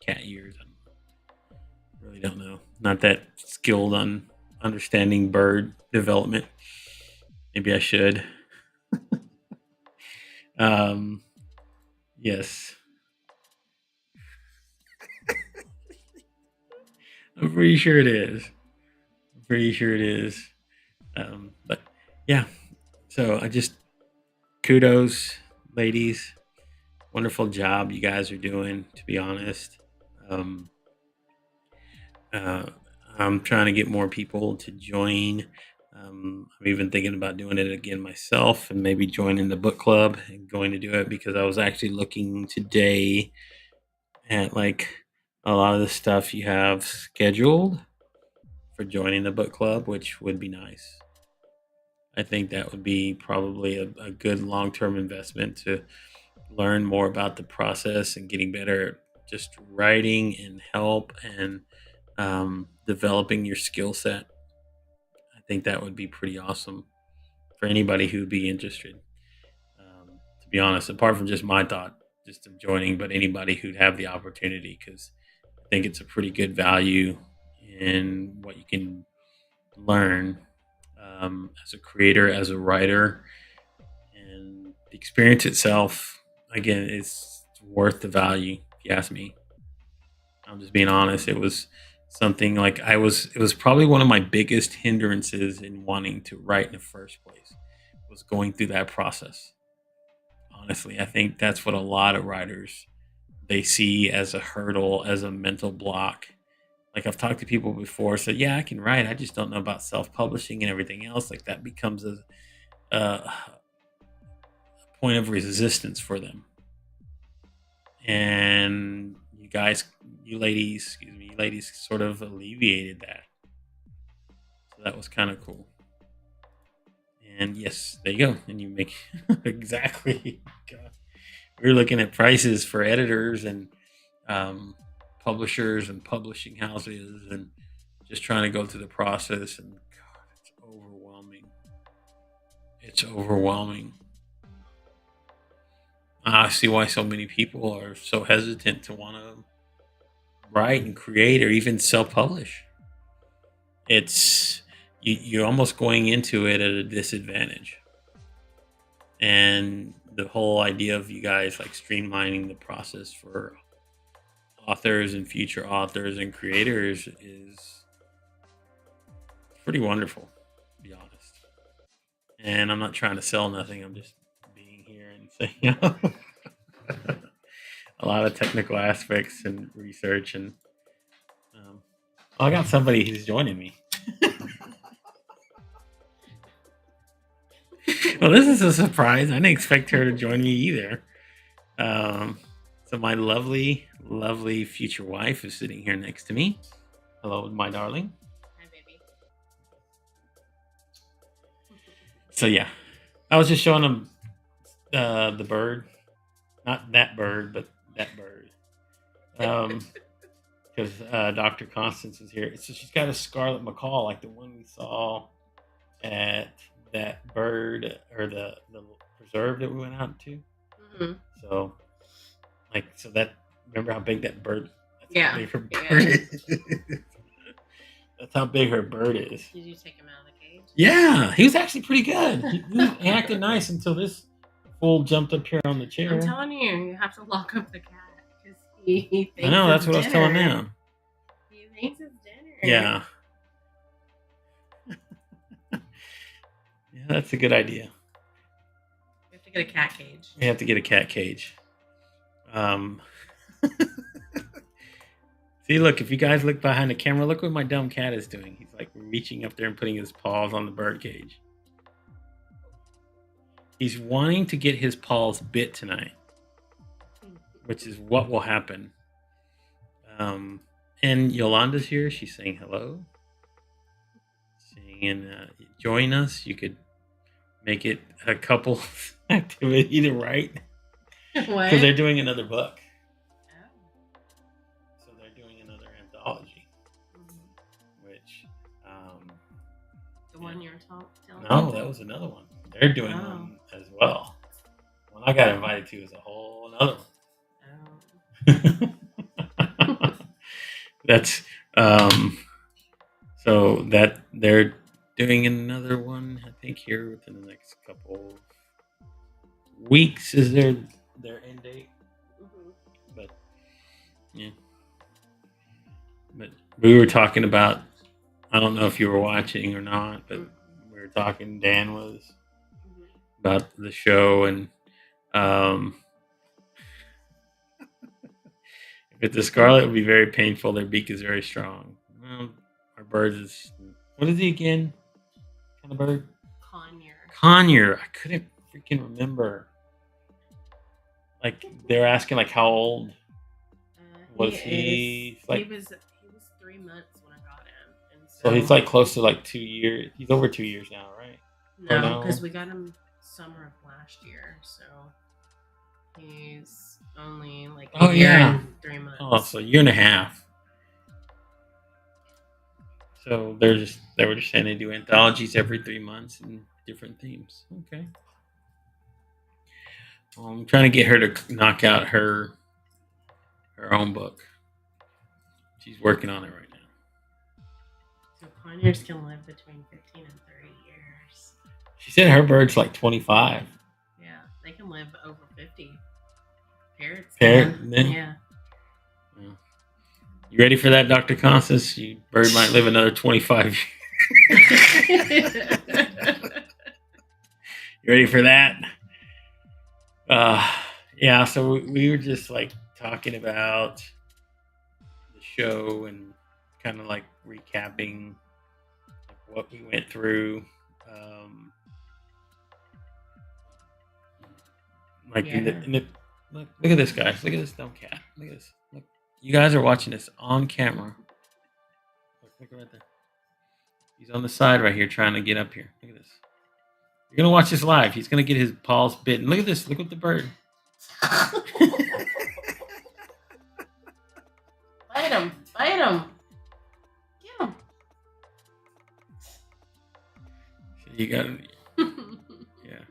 A: cat years. I really don't know. Not that skilled on understanding bird development. Maybe I should. Um, yes, I'm pretty sure it is. I'm pretty sure it is. But yeah, so I just kudos, ladies. Wonderful job you guys are doing. To be honest, um, uh, I'm trying to get more people to join. I'm even thinking about doing it again myself and maybe joining the book club and going to do it because I was actually looking today at like a lot of the stuff you have scheduled for joining the book club, which would be nice. I think that would be probably a good long term investment to learn more about the process and getting better at just writing and help and developing your skill set. I think that would be pretty awesome for anybody who would be interested. To be honest, apart from just my thought, just of joining, but anybody who'd have the opportunity, because I think it's a pretty good value in what you can learn as a creator, as a writer, and the experience itself. Again, is worth the value. If you ask me, I'm just being honest. It was something like I was. It was probably one of my biggest hindrances in wanting to write in the first place. Was going through that process. Honestly, I think that's what a lot of writers they see as a hurdle, as a mental block. Like I've talked to people before, said, "Yeah, I can write. I just don't know about self-publishing and everything else." Like that becomes a point of resistance for them. And you guys, you ladies, excuse me, you ladies, sort of alleviated that. So that was kind of cool. And yes, there you go. And you make exactly. God. We were looking at prices for editors and um, publishers and publishing houses and just trying to go through the process. And God, it's overwhelming. It's overwhelming. I see why so many people are so hesitant to want to write and create or even self-publish. It's you're almost going into it at a disadvantage. And the whole idea of you guys like streamlining the process for authors and future authors and creators is pretty wonderful, to be honest. And I'm not trying to sell nothing. I'm just being here and saying a lot of technical aspects and research. And um, I got somebody who's joining me. Well, this is a surprise. I didn't expect her to join me either. Um, so my lovely, lovely future wife is sitting here next to me. Hello, my darling.
C: Hi, baby.
A: So yeah, I was just showing them the bird, not that bird, but that bird. Because Dr. Constance is here. So she's got a scarlet macaw, like the one we saw at that bird or the preserve that we went out to.
C: Hmm.
A: So Like, so that, remember how big that bird? That's
C: Yeah.
A: how big her
C: Yeah.
A: bird is. That's how big her bird is.
C: Did you take him out of the cage?
A: Yeah, he was actually pretty good. He acted nice until this fool jumped up here on the chair.
C: I'm telling you, you have to lock up the cat because he thinks
A: I know, that's
C: it's
A: what I was telling
C: dinner.
A: him.
C: He thinks it's dinner.
A: Yeah. Yeah, that's a good idea.
C: We have to get a cat cage.
A: We have to get a cat cage. See, look, if you guys look behind the camera, look what my dumb cat is doing. He's like reaching up there and putting his paws on the bird cage. He's wanting to get his paws bit tonight, which is what will happen. And Yolanda's here. She's saying hello. Saying, join us. You could make it a couple activity to write.
C: What?
A: Because they're doing another book. So they're doing another anthology. Which,
C: the one you're telling
A: no, that was another one. They're doing one as well. One I got invited to is a whole another one. That's so that they're doing another one, I think, here within the next couple weeks is their end date. But yeah. But we were talking about, I don't know if you were watching or not, but we were talking, Dan was, about the show, and if it's a scarlet, it would be very painful. Their beak is very strong. Well, our bird is, what is he again? What kind of bird? Conure. I couldn't freaking remember. Like, they're asking, like, how old was he?
C: He was 3 months when I got him. And
A: so he's like close to like 2 years. He's over 2 years now, right?
C: No, because we got him summer of last year, so he's only like a year and 3 months.
A: Oh, so a year and a half. So they were just saying they do anthologies every 3 months and different themes. Okay. I'm trying to get her to knock out her own book. She's working on it right now.
C: So Conyers can live between 15 and 30 years.
A: She said her bird's like 25.
C: Yeah, they can live over 50. Parrots.
A: Yeah. You ready for that, Dr. Constance? Your bird might live another 25 years. You ready for that? Yeah, so we were just like talking about the show and kind of like recapping what we went through. Look at this, guys. Look at this dumb cat. Look at this. Look, you guys are watching this on camera. Look right there. He's on the side right here trying to get up here. Look at this. You're gonna watch this live. He's gonna get his paws bitten. Look at this. Look at the bird.
C: Bite him. Bite him. Get him.
A: So you got it. Yeah.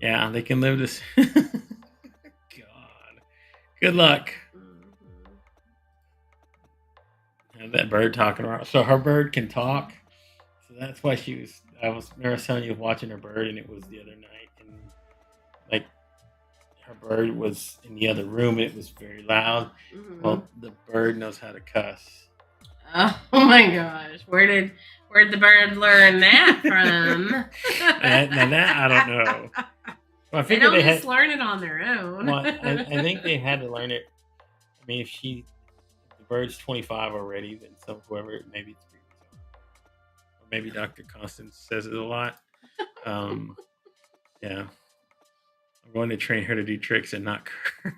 A: Yeah, they can live this. God. Good luck. Have that bird talking around. So her bird can talk. So that's why I was telling you watching her bird, and it was the other night, and like her bird was in the other room and it was very loud. Well, the bird knows how to cuss.
C: Oh my gosh. Where'd the bird learn that from?
A: Now that I don't know. Well, I
C: they don't just learn it on their own.
A: Well, I think they had to learn it. I mean, if the bird's 25 already, then whoever, maybe it's 3 years old. Or maybe Dr. Constance says it a lot. Yeah. I'm going to train her to do tricks and not curse.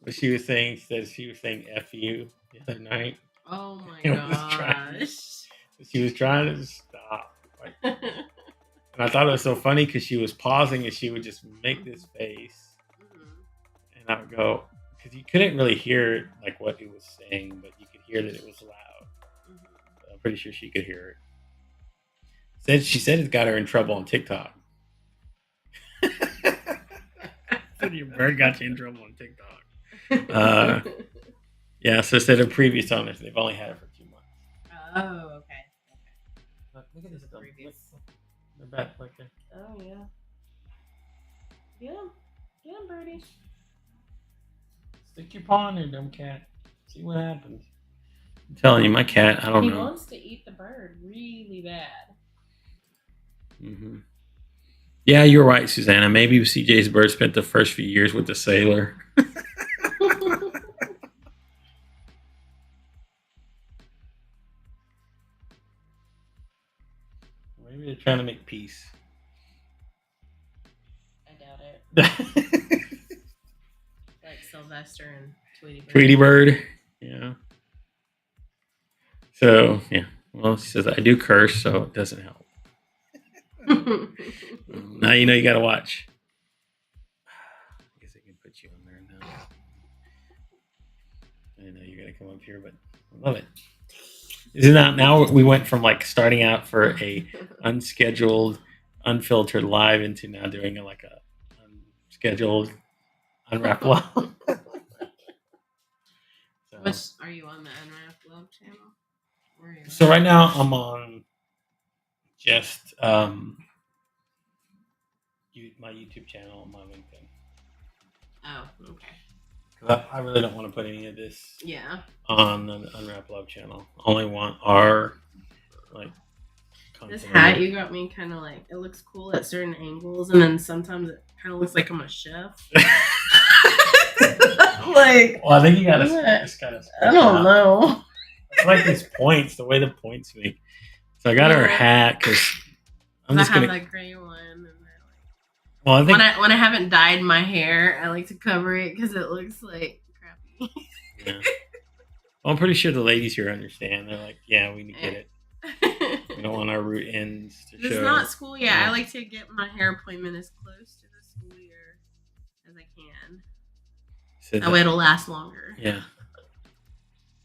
A: But she was saying F you the other night.
C: Oh my gosh.
A: She was trying to stop. And I thought it was so funny because she was pausing and she would just make this face. And I would go, because you couldn't really hear like what he was saying, but you could hear that it was loud. So I'm pretty sure she could hear it. She said it got her in trouble on TikTok. Your bird got you in trouble on TikTok. Yeah, so instead of previous owners, they've only had it for 2 months.
C: Oh, okay.
A: Look at this.
C: Previous.
A: They're back like that.
C: Oh, yeah. Get him. Get him, birdie.
A: Stick your paw in there, dumb cat. See what happens. I'm telling you, my cat, I don't
C: He
A: know.
C: wants to eat the bird really bad.
A: Mm-hmm. Yeah, you're right, Susanna. Maybe CJ's bird spent the first few years with the sailor. Maybe they're trying to make peace.
C: I doubt it. Like Sylvester and Tweety Bird.
A: Tweety Bird. Yeah. So, yeah. Well, she says, I do curse, so it doesn't help. Now you know you got to watch. I guess I can put you on there now. I know you're going to come up here, but I love it. Isn't that now we went from like starting out for a unscheduled, unfiltered live into now doing like a unscheduled unwrapped love.
C: Which are you on the Unwrapped Love channel? Where are you
A: So right now I'm on just my YouTube channel on my LinkedIn.
C: Oh, okay.
A: I really don't want to put any of this
C: Yeah.
A: on the Unwrapped Love channel. I only want our like content.
C: This hat you got me kind of like, it looks cool at certain angles, and then sometimes it kind of looks like I'm a chef. Like,
A: well, I think you gotta
C: what?
A: just kind of.
C: I don't know.
A: It's like these points, the way the points make. So I got her hat because I'm just
C: I have
A: gonna.
C: that gray one, and they're like,
A: Well, I think
C: when I haven't dyed my hair, I like to cover it because it looks like crappy.
A: yeah. Well, I'm pretty sure the ladies here understand. They're like, yeah, we get it. We don't want our root ends to
C: It's
A: show.
C: not school yet.
A: Yeah.
C: I like to get my hair appointment as close to the school year as I can.
A: So
C: That way it'll last longer.
A: Yeah.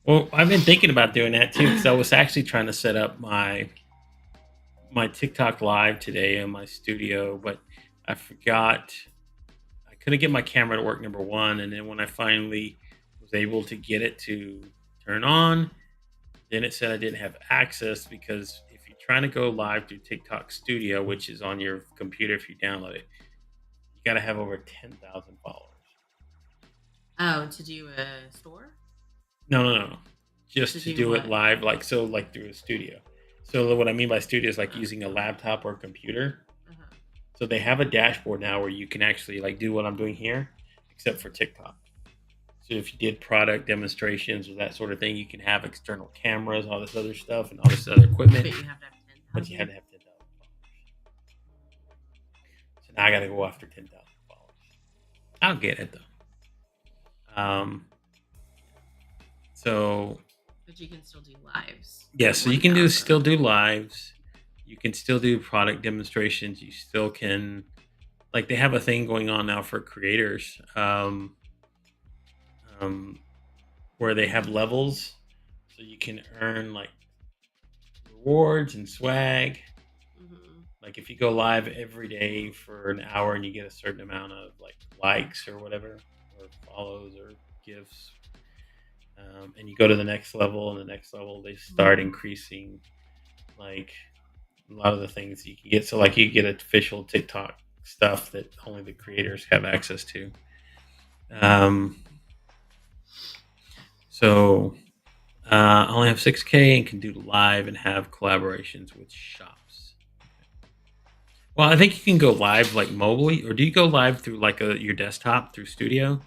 A: Well, I've been thinking about doing that too because I was actually trying to set up my TikTok live today in my studio, but I forgot. I couldn't get my camera to work, number one, and then when I finally was able to get it to turn on, then it said I didn't have access because if you're trying to go live through TikTok Studio, which is on your computer if you download it, you got to have over 10,000 followers.
C: Oh, to do a store?
A: No. Just to do
C: what?
A: it live, like through a studio. So what I mean by studio is like using a laptop or a computer.
C: Uh-huh.
A: So they have a dashboard now where you can actually like do what I'm doing here, except for TikTok. So if you did product demonstrations or that sort of thing, you can have external cameras, all this other stuff, and all this other equipment.
C: But you have to have 10,000.
A: But you had to have 10,000 followers. So now I got to go after 10,000 followers. I'll get it though. So.
C: But you can still do lives.
A: Yeah, so you can still do lives. You can still do product demonstrations. You still can, like, they have a thing going on now for creators, where they have levels, so you can earn like rewards and swag.
C: Mm-hmm.
A: Like if you go live every day for an hour and you get a certain amount of like likes or whatever, or follows or gifts. And you go to the next level, and the next level they start increasing like a lot of the things you can get. So like you get official TikTok stuff that only the creators have access to. So I only have 6K and can do live and have collaborations with shops. Well, I think you can go live like mobily, or do you go live through like your desktop through Studio?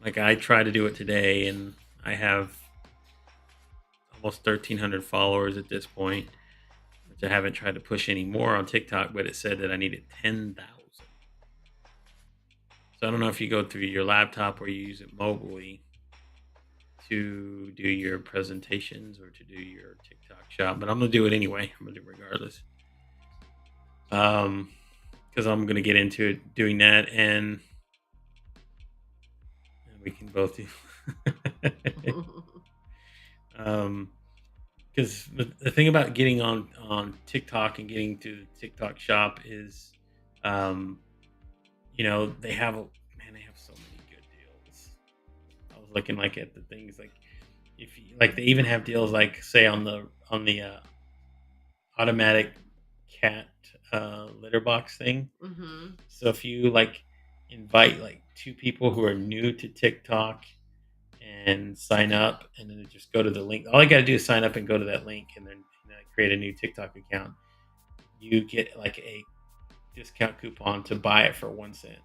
A: Like I tried to do it today, and I have almost 1,300 followers at this point, which I haven't tried to push any more on TikTok, but it said that I needed 10,000. So I don't know if you go through your laptop or you use it mobily to do your presentations or to do your TikTok shop, but I'm gonna do it anyway. I'm gonna do it regardless, because I'm gonna get into it doing that, and we can both do. Because the thing about getting on TikTok and getting to the TikTok shop is they have they have so many good deals. I was looking like at the things like if you like they even have deals like say on the automatic cat litter box thing.
C: Mm-hmm.
A: So if you like invite like two people who are new to TikTok and sign up, and then just go to the link. All you got to do is sign up and go to that link, and then create a new TikTok account. You get like a discount coupon to buy it for 1 cent.
C: Is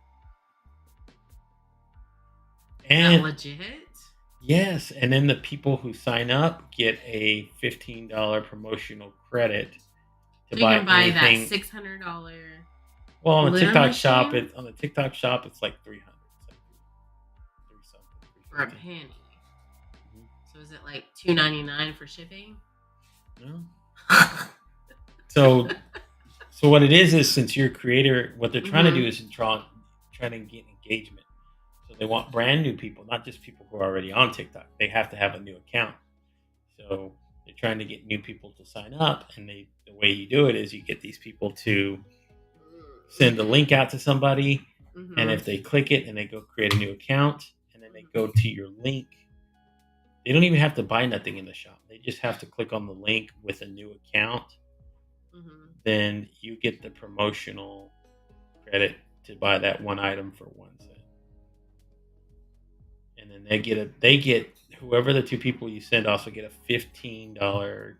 C: that
A: And
C: legit?
A: yes, and then the people who sign up get a $15 promotional credit to
C: So you
A: buy
C: can buy that
A: anything.
C: $600.
A: Well, on the
C: litter
A: TikTok shop,
C: machine?
A: it's like 300. It's like three something,
C: For a
A: 350.
C: penny.
A: Mhm.
C: So is it like $2.99 for shipping?
A: No. So what it is since you're a creator, what they're trying to do is trying to get engagement. So they want brand new people, not just people who are already on TikTok. They have to have a new account. So they're trying to get new people to sign up, and the way you do it is you get these people to send the link out to somebody,
C: Mm-hmm.
A: and if they click it and they go create a new account, and then they go to your link, they don't even have to buy nothing in the shop. They just have to click on the link with a new account.
C: Mm-hmm.
A: Then you get the promotional credit to buy that one item for 1 cent. And then they get whoever the two people you send also get a $15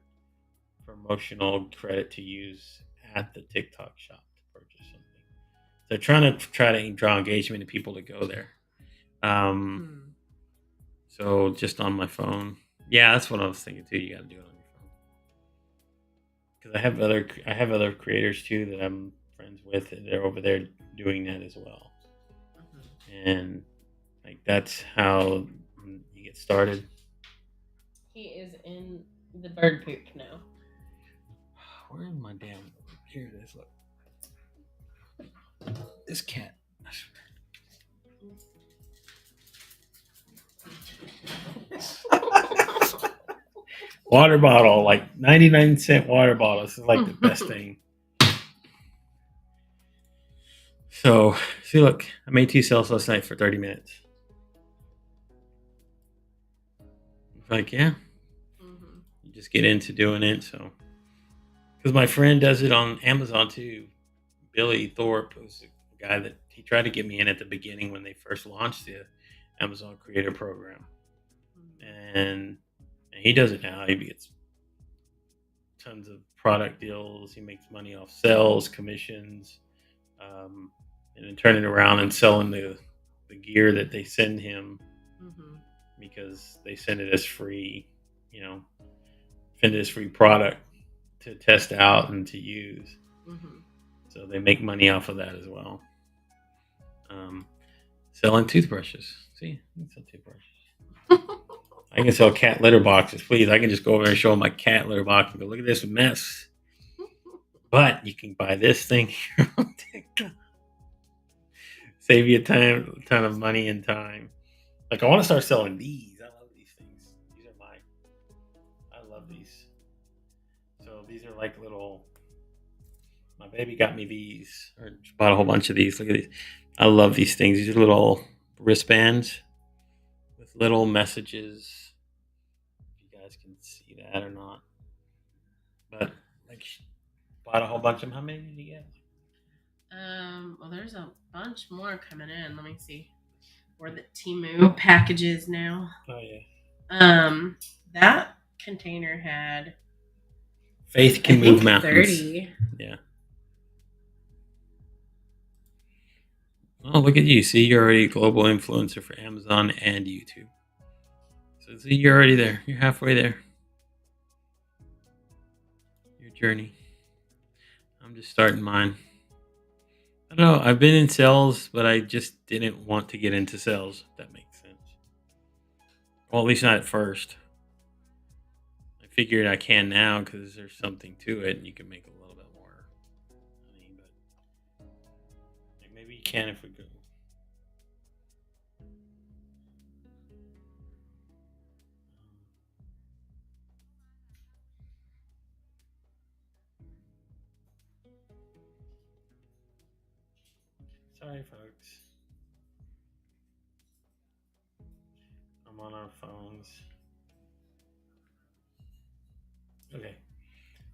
A: promotional credit to use at the TikTok shop to purchase something. So they're try to draw engagement to people to go there. So just on my phone. Yeah, that's what I was thinking too. You got to do it on your phone. Because I have other creators too that I'm friends with, and they're over there doing that as well. And like that's how you get started.
C: He is in the bird poop now.
A: Where is my damn? Here it is. Look, this cat. Water bottle, like 99-cent water bottle. This is like the best thing. So, see, look, I made 2 sales last night for 30 minutes. Like, yeah, you just get into doing it. So, because my friend does it on Amazon too. Billy Thorpe was the guy that he tried to get me in at the beginning when they first launched the Amazon Creator Program, and he does it now. He gets tons of product deals. He makes money off sales, commissions, and then turning around and selling the gear that they send him because they send it as free, send it as free product to test out and to use. So they make money off of that as well. Selling toothbrushes. See, I can sell toothbrushes. I can sell cat litter boxes, please. I can just go over and show them my cat litter box and go, look at this mess. But you can buy this thing here on TikTok. Save you a ton of money and time. Like I want to start selling these. I love these things. These are mine. I love these. So these are like little. My baby got me these, or bought a whole bunch of these. Look at these. I love these things. These are little wristbands with little messages. If you guys can see that or not, but like, bought a whole bunch of them. How many did you get?
C: Well, there's a bunch more coming in. Let me see. Or the Temu packages now.
A: Oh yeah.
C: That container had
A: Faith can move mountains.
C: 30.
A: Yeah. Oh, look at you. See, you're already a global influencer for Amazon and YouTube. So see, you're already there. You're halfway there. Your journey. I'm just starting mine. I don't know. I've been in sales, but I just didn't want to get into sales, if that makes sense. Well, at least not at first. I figured I can now because there's something to it and you can make a little bit more money. But maybe you can if we go. Sorry, folks. I'm on our phones. Okay.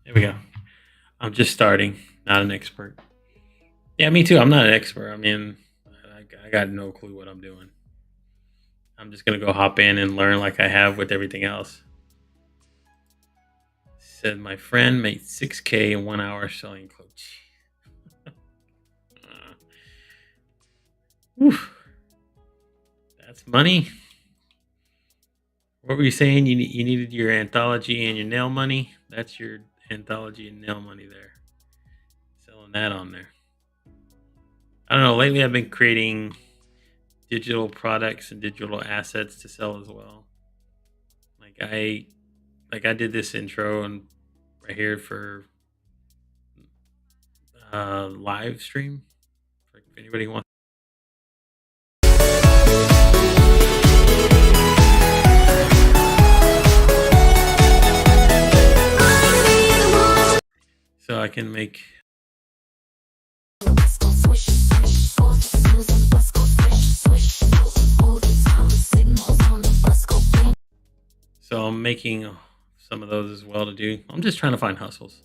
A: There we go. I'm just starting, not an expert. Yeah, me too. I'm not an expert. I mean, I got no clue what I'm doing. I'm just going to go hop in and learn like I have with everything else. Said my friend made 6K in 1 hour selling clothes. Whew. That's money. What were you saying? You needed your anthology and your nail money? That's your anthology and nail money there. Selling that on there. I don't know. Lately, I've been creating digital products and digital assets to sell as well. I did this intro and right here for live stream. If anybody wants. So I can make. So I'm making some of those as well to do. I'm just trying to find hustles.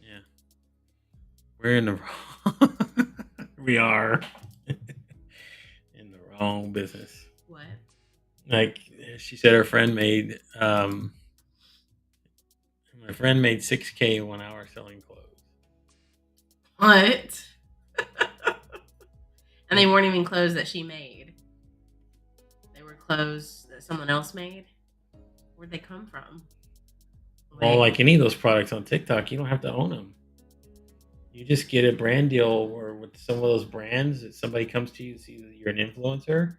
A: Yeah. We're in the we are in the wrong business.
C: What?
A: Like she said, her friend made my friend made 6K in 1 hour selling clothes.
C: What? And they weren't even clothes that she made. They were clothes that someone else made. Where'd they come from?
A: Well, like any of those products on TikTok, you don't have to own them. You just get a brand deal or with some of those brands that somebody comes to you, see that you're an influencer,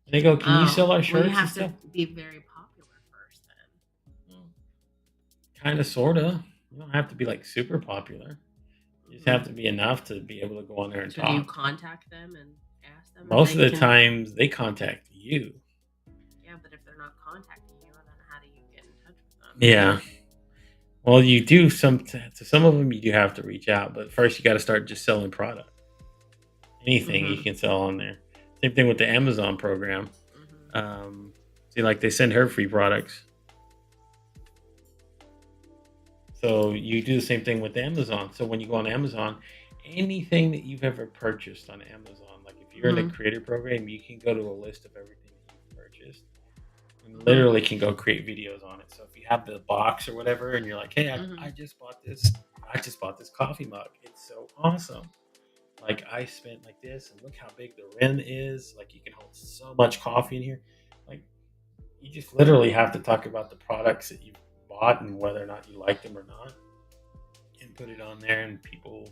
A: and they go, "Can you sell our shirts?"
C: Well, you have
A: and
C: to be very popular first, then.
A: Kind of, sorta. You don't have to be like super popular. You just have to be enough to be able to go on there and
C: So
A: talk.
C: do you contact them and ask them?
A: Most of the times, they contact you.
C: Yeah, but if they're not contacting you, then how do you get in touch with them?
A: Yeah. Well, you do to some of them. You do have to reach out, but first you got to start just selling product. Anything you can sell on there. Same thing with the Amazon program. See, like they send her free products. So you do the same thing with Amazon. So when you go on Amazon, anything that you've ever purchased on Amazon, like if you're in the creator program, you can go to a list of everything that you've purchased and literally can go create videos on it. So if you have the box or whatever and you're like, hey, I just bought this coffee mug. It's so awesome. Like I spent like this and look how big the rim is. Like you can hold so much coffee in here. Like you just literally have to talk about the products that you've bought and whether or not you like them or not, and put it on there, and people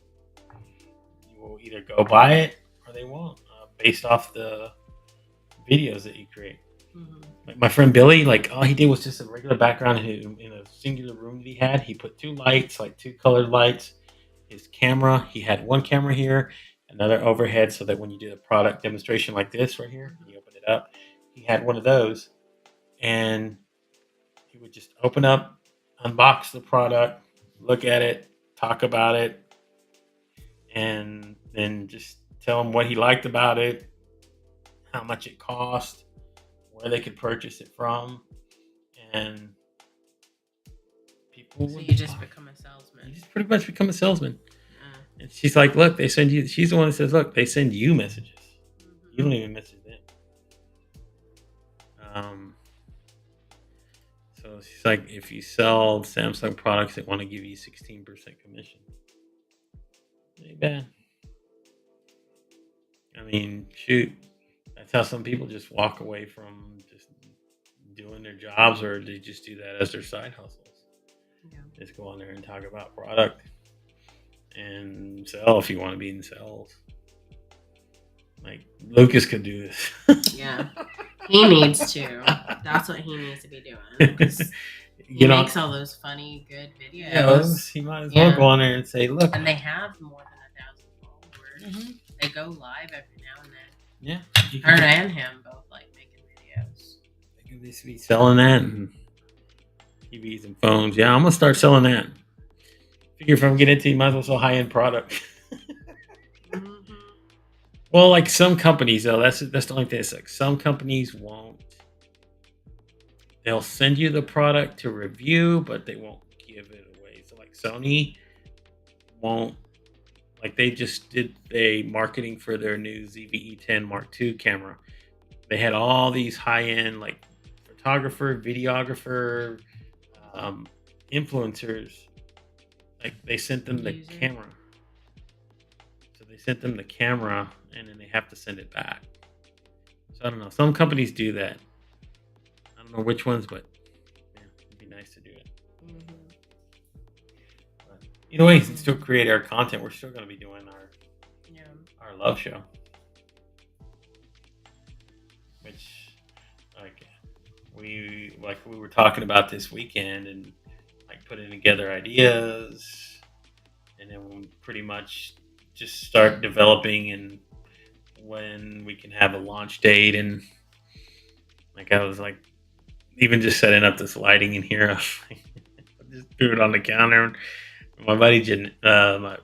A: will either go buy it or they won't, based off the videos that you create. Like my friend Billy, like all he did was just a regular background in a singular room that he had. He put two lights, like two colored lights. His camera, he had one camera here, another overhead, so that when you do the product demonstration like this right here, you open it up, he had one of those, and he would just open up, unbox the product, look at it, talk about it, and then just tell them what he liked about it, how much it cost, where they could purchase it from, and people.
C: So you just become a salesman.
A: You just pretty much become a salesman. And she's like, look, they send you. She's the one that says, look, they send you messages. You don't even message them. So she's like, if you sell Samsung products, they want to give you 16% commission. Ain't bad. I mean, shoot, that's how some people just walk away from just doing their jobs, or they just do that as their side hustles. Yeah. Just go on there and talk about product and sell if you want to be in sales. Like Lucas could do this.
C: Yeah. He needs to. That's what he needs to be doing. He makes all those funny, good videos.
A: Yeah, he might as well go on there and say, look.
C: And they have more than 1,000 followers. They go live every now and then.
A: Yeah.
C: Her and him both like making videos.
A: They could just be selling that and TVs and phones. Yeah, I'm going to start selling that. Figure if I'm getting into it, you might as well sell high-end product. Well, like some companies though, that's the only thing. It's like some companies won't. They'll send you the product to review, but they won't give it away. So like Sony won't, like they just did a marketing for their new ZVE10 Mark II camera. They had all these high end like photographer, videographer, influencers. Like they sent them the camera. So they sent them the camera and then they have to send it back. So I don't know. Some companies do that. I don't know which ones, but yeah, it'd be nice to do it. But either way, to still create our content, we're still going to be doing our love show, which we were talking about this weekend and like putting together ideas, and then we'll pretty much just start developing and when we can have a launch date. And like I was like even just setting up this lighting in here. Just threw it on the counter. My buddy didn't. Well,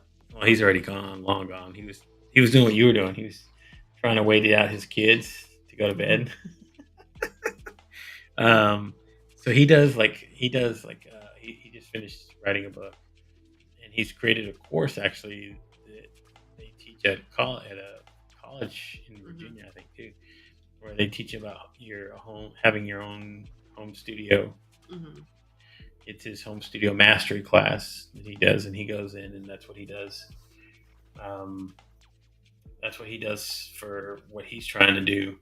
A: he's already gone, long gone. He was doing what you were doing. He was trying to wait out his kids to go to bed. So he just finished writing a book, and he's created a course actually that they teach at a college in Virginia, I think too, where they teach about having your own home studio. It's his home studio mastery class that he does, and he goes in and that's what he does. That's what he does for what he's trying to do,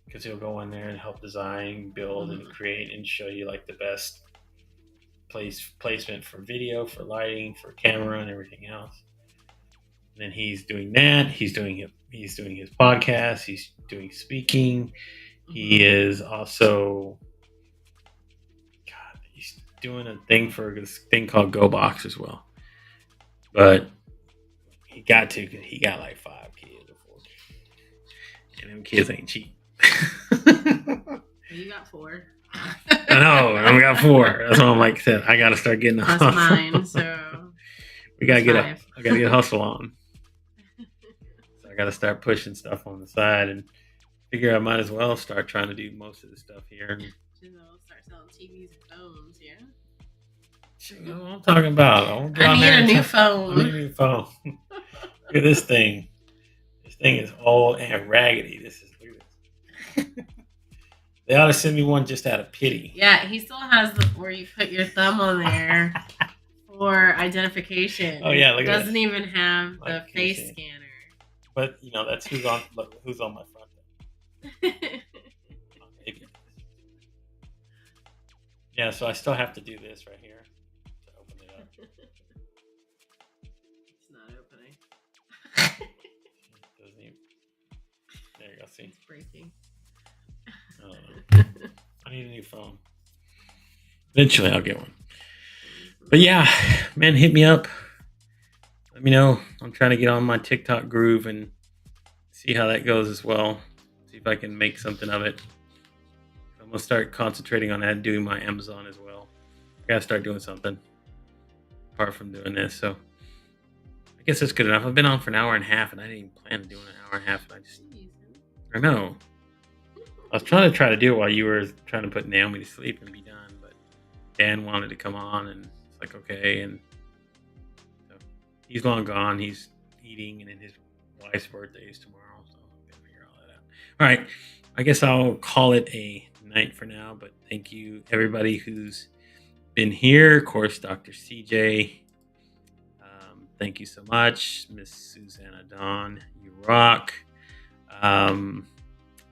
A: because he'll go in there and help design, build, and create, and show you like the best placement for video, for lighting, for camera, and everything else. And then he's doing that. He's doing his podcast. He's doing speaking. He is also, he's doing a thing for this thing called GoBox as well. But he got like 5 kids or 4 kids. And them kids ain't cheap.
C: You got 4.
A: I know. I got 4. That's why I'm like said. I got to start getting
C: That's mine. So
A: we gotta I gotta get a hustle on. So I got to start pushing stuff on the side and figure I might as well start trying to do most of the stuff here. And
C: start selling TVs and phones. Yeah.
A: You know what I'm talking about.
C: I need a new phone.
A: I need a new phone. Look at this thing. This thing is old and raggedy. Look at this. They ought to send me one just out of pity.
C: Yeah, he still has where you put your thumb on there for identification.
A: Oh yeah, look at that.
C: Doesn't even have the face scanner.
A: But you know that's who's on my front. Yeah, so I still have to do this right here to open it up.
C: It's not opening.
A: Doesn't even. There you go. See.
C: It's breaking.
A: I need a new phone. Eventually, I'll get one. But yeah, man, hit me up. Let me know. I'm trying to get on my TikTok groove and see how that goes as well. See if I can make something of it. I'm gonna start concentrating on that, doing my Amazon as well. I gotta start doing something apart from doing this. So I guess that's good enough. I've been on for an hour and a half, and I didn't even plan on doing an hour and a half. I know. I was trying to do it while you were trying to put Naomi to sleep and be done, but Dan wanted to come on, and it's like okay, and so he's long gone. He's eating, and then his wife's birthday is tomorrow, so I'm gonna figure all that out. All right, I guess I'll call it a night for now, but thank you everybody who's been here. Of course, Dr. CJ. Thank you so much, Miss Susanna Dawn. You rock.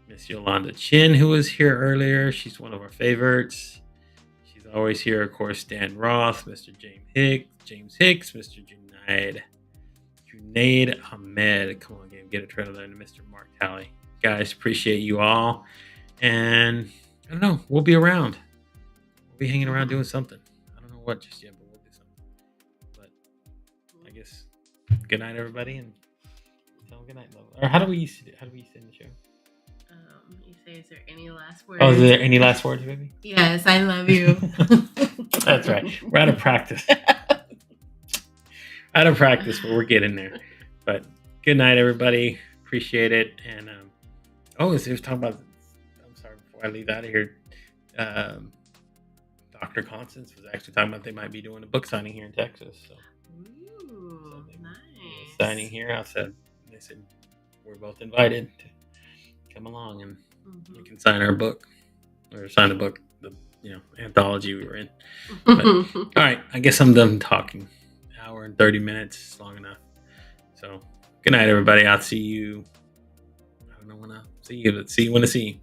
A: Miss Yolanda Chin, who was here earlier. She's one of our favorites. She's always here. Of course, Dan Roth, Mr. James Hicks, Mr. Junaid Ahmed. Come on, game, get a trailer there. And Mr. Mark Talley. Guys, appreciate you all. And I don't know, we'll be around. We'll be hanging around doing something. I don't know what just yet, but we'll do something. But I guess good night, everybody, and tell them good night, love. Or how do we end the show?
C: You say, is there any last words?
A: Oh, is there any last words, baby?
C: Yes, I love you.
A: That's right. We're out of practice. But we're getting there. But good night, everybody. appreciate it. And as he was talking about, I'm sorry, before I leave out of here, Dr. Constance was actually talking about they might be doing a book signing here in Texas. So
C: Ooh,
A: they
C: nice.
A: signing here. They said we're both invited to come along and we can sign our book or sign the book, the anthology we were in. But, all right, I guess I'm done talking. Hour and 30 minutes is long enough. So good night, everybody. I'll see you. I don't know when I'll see you, but see you when I see you.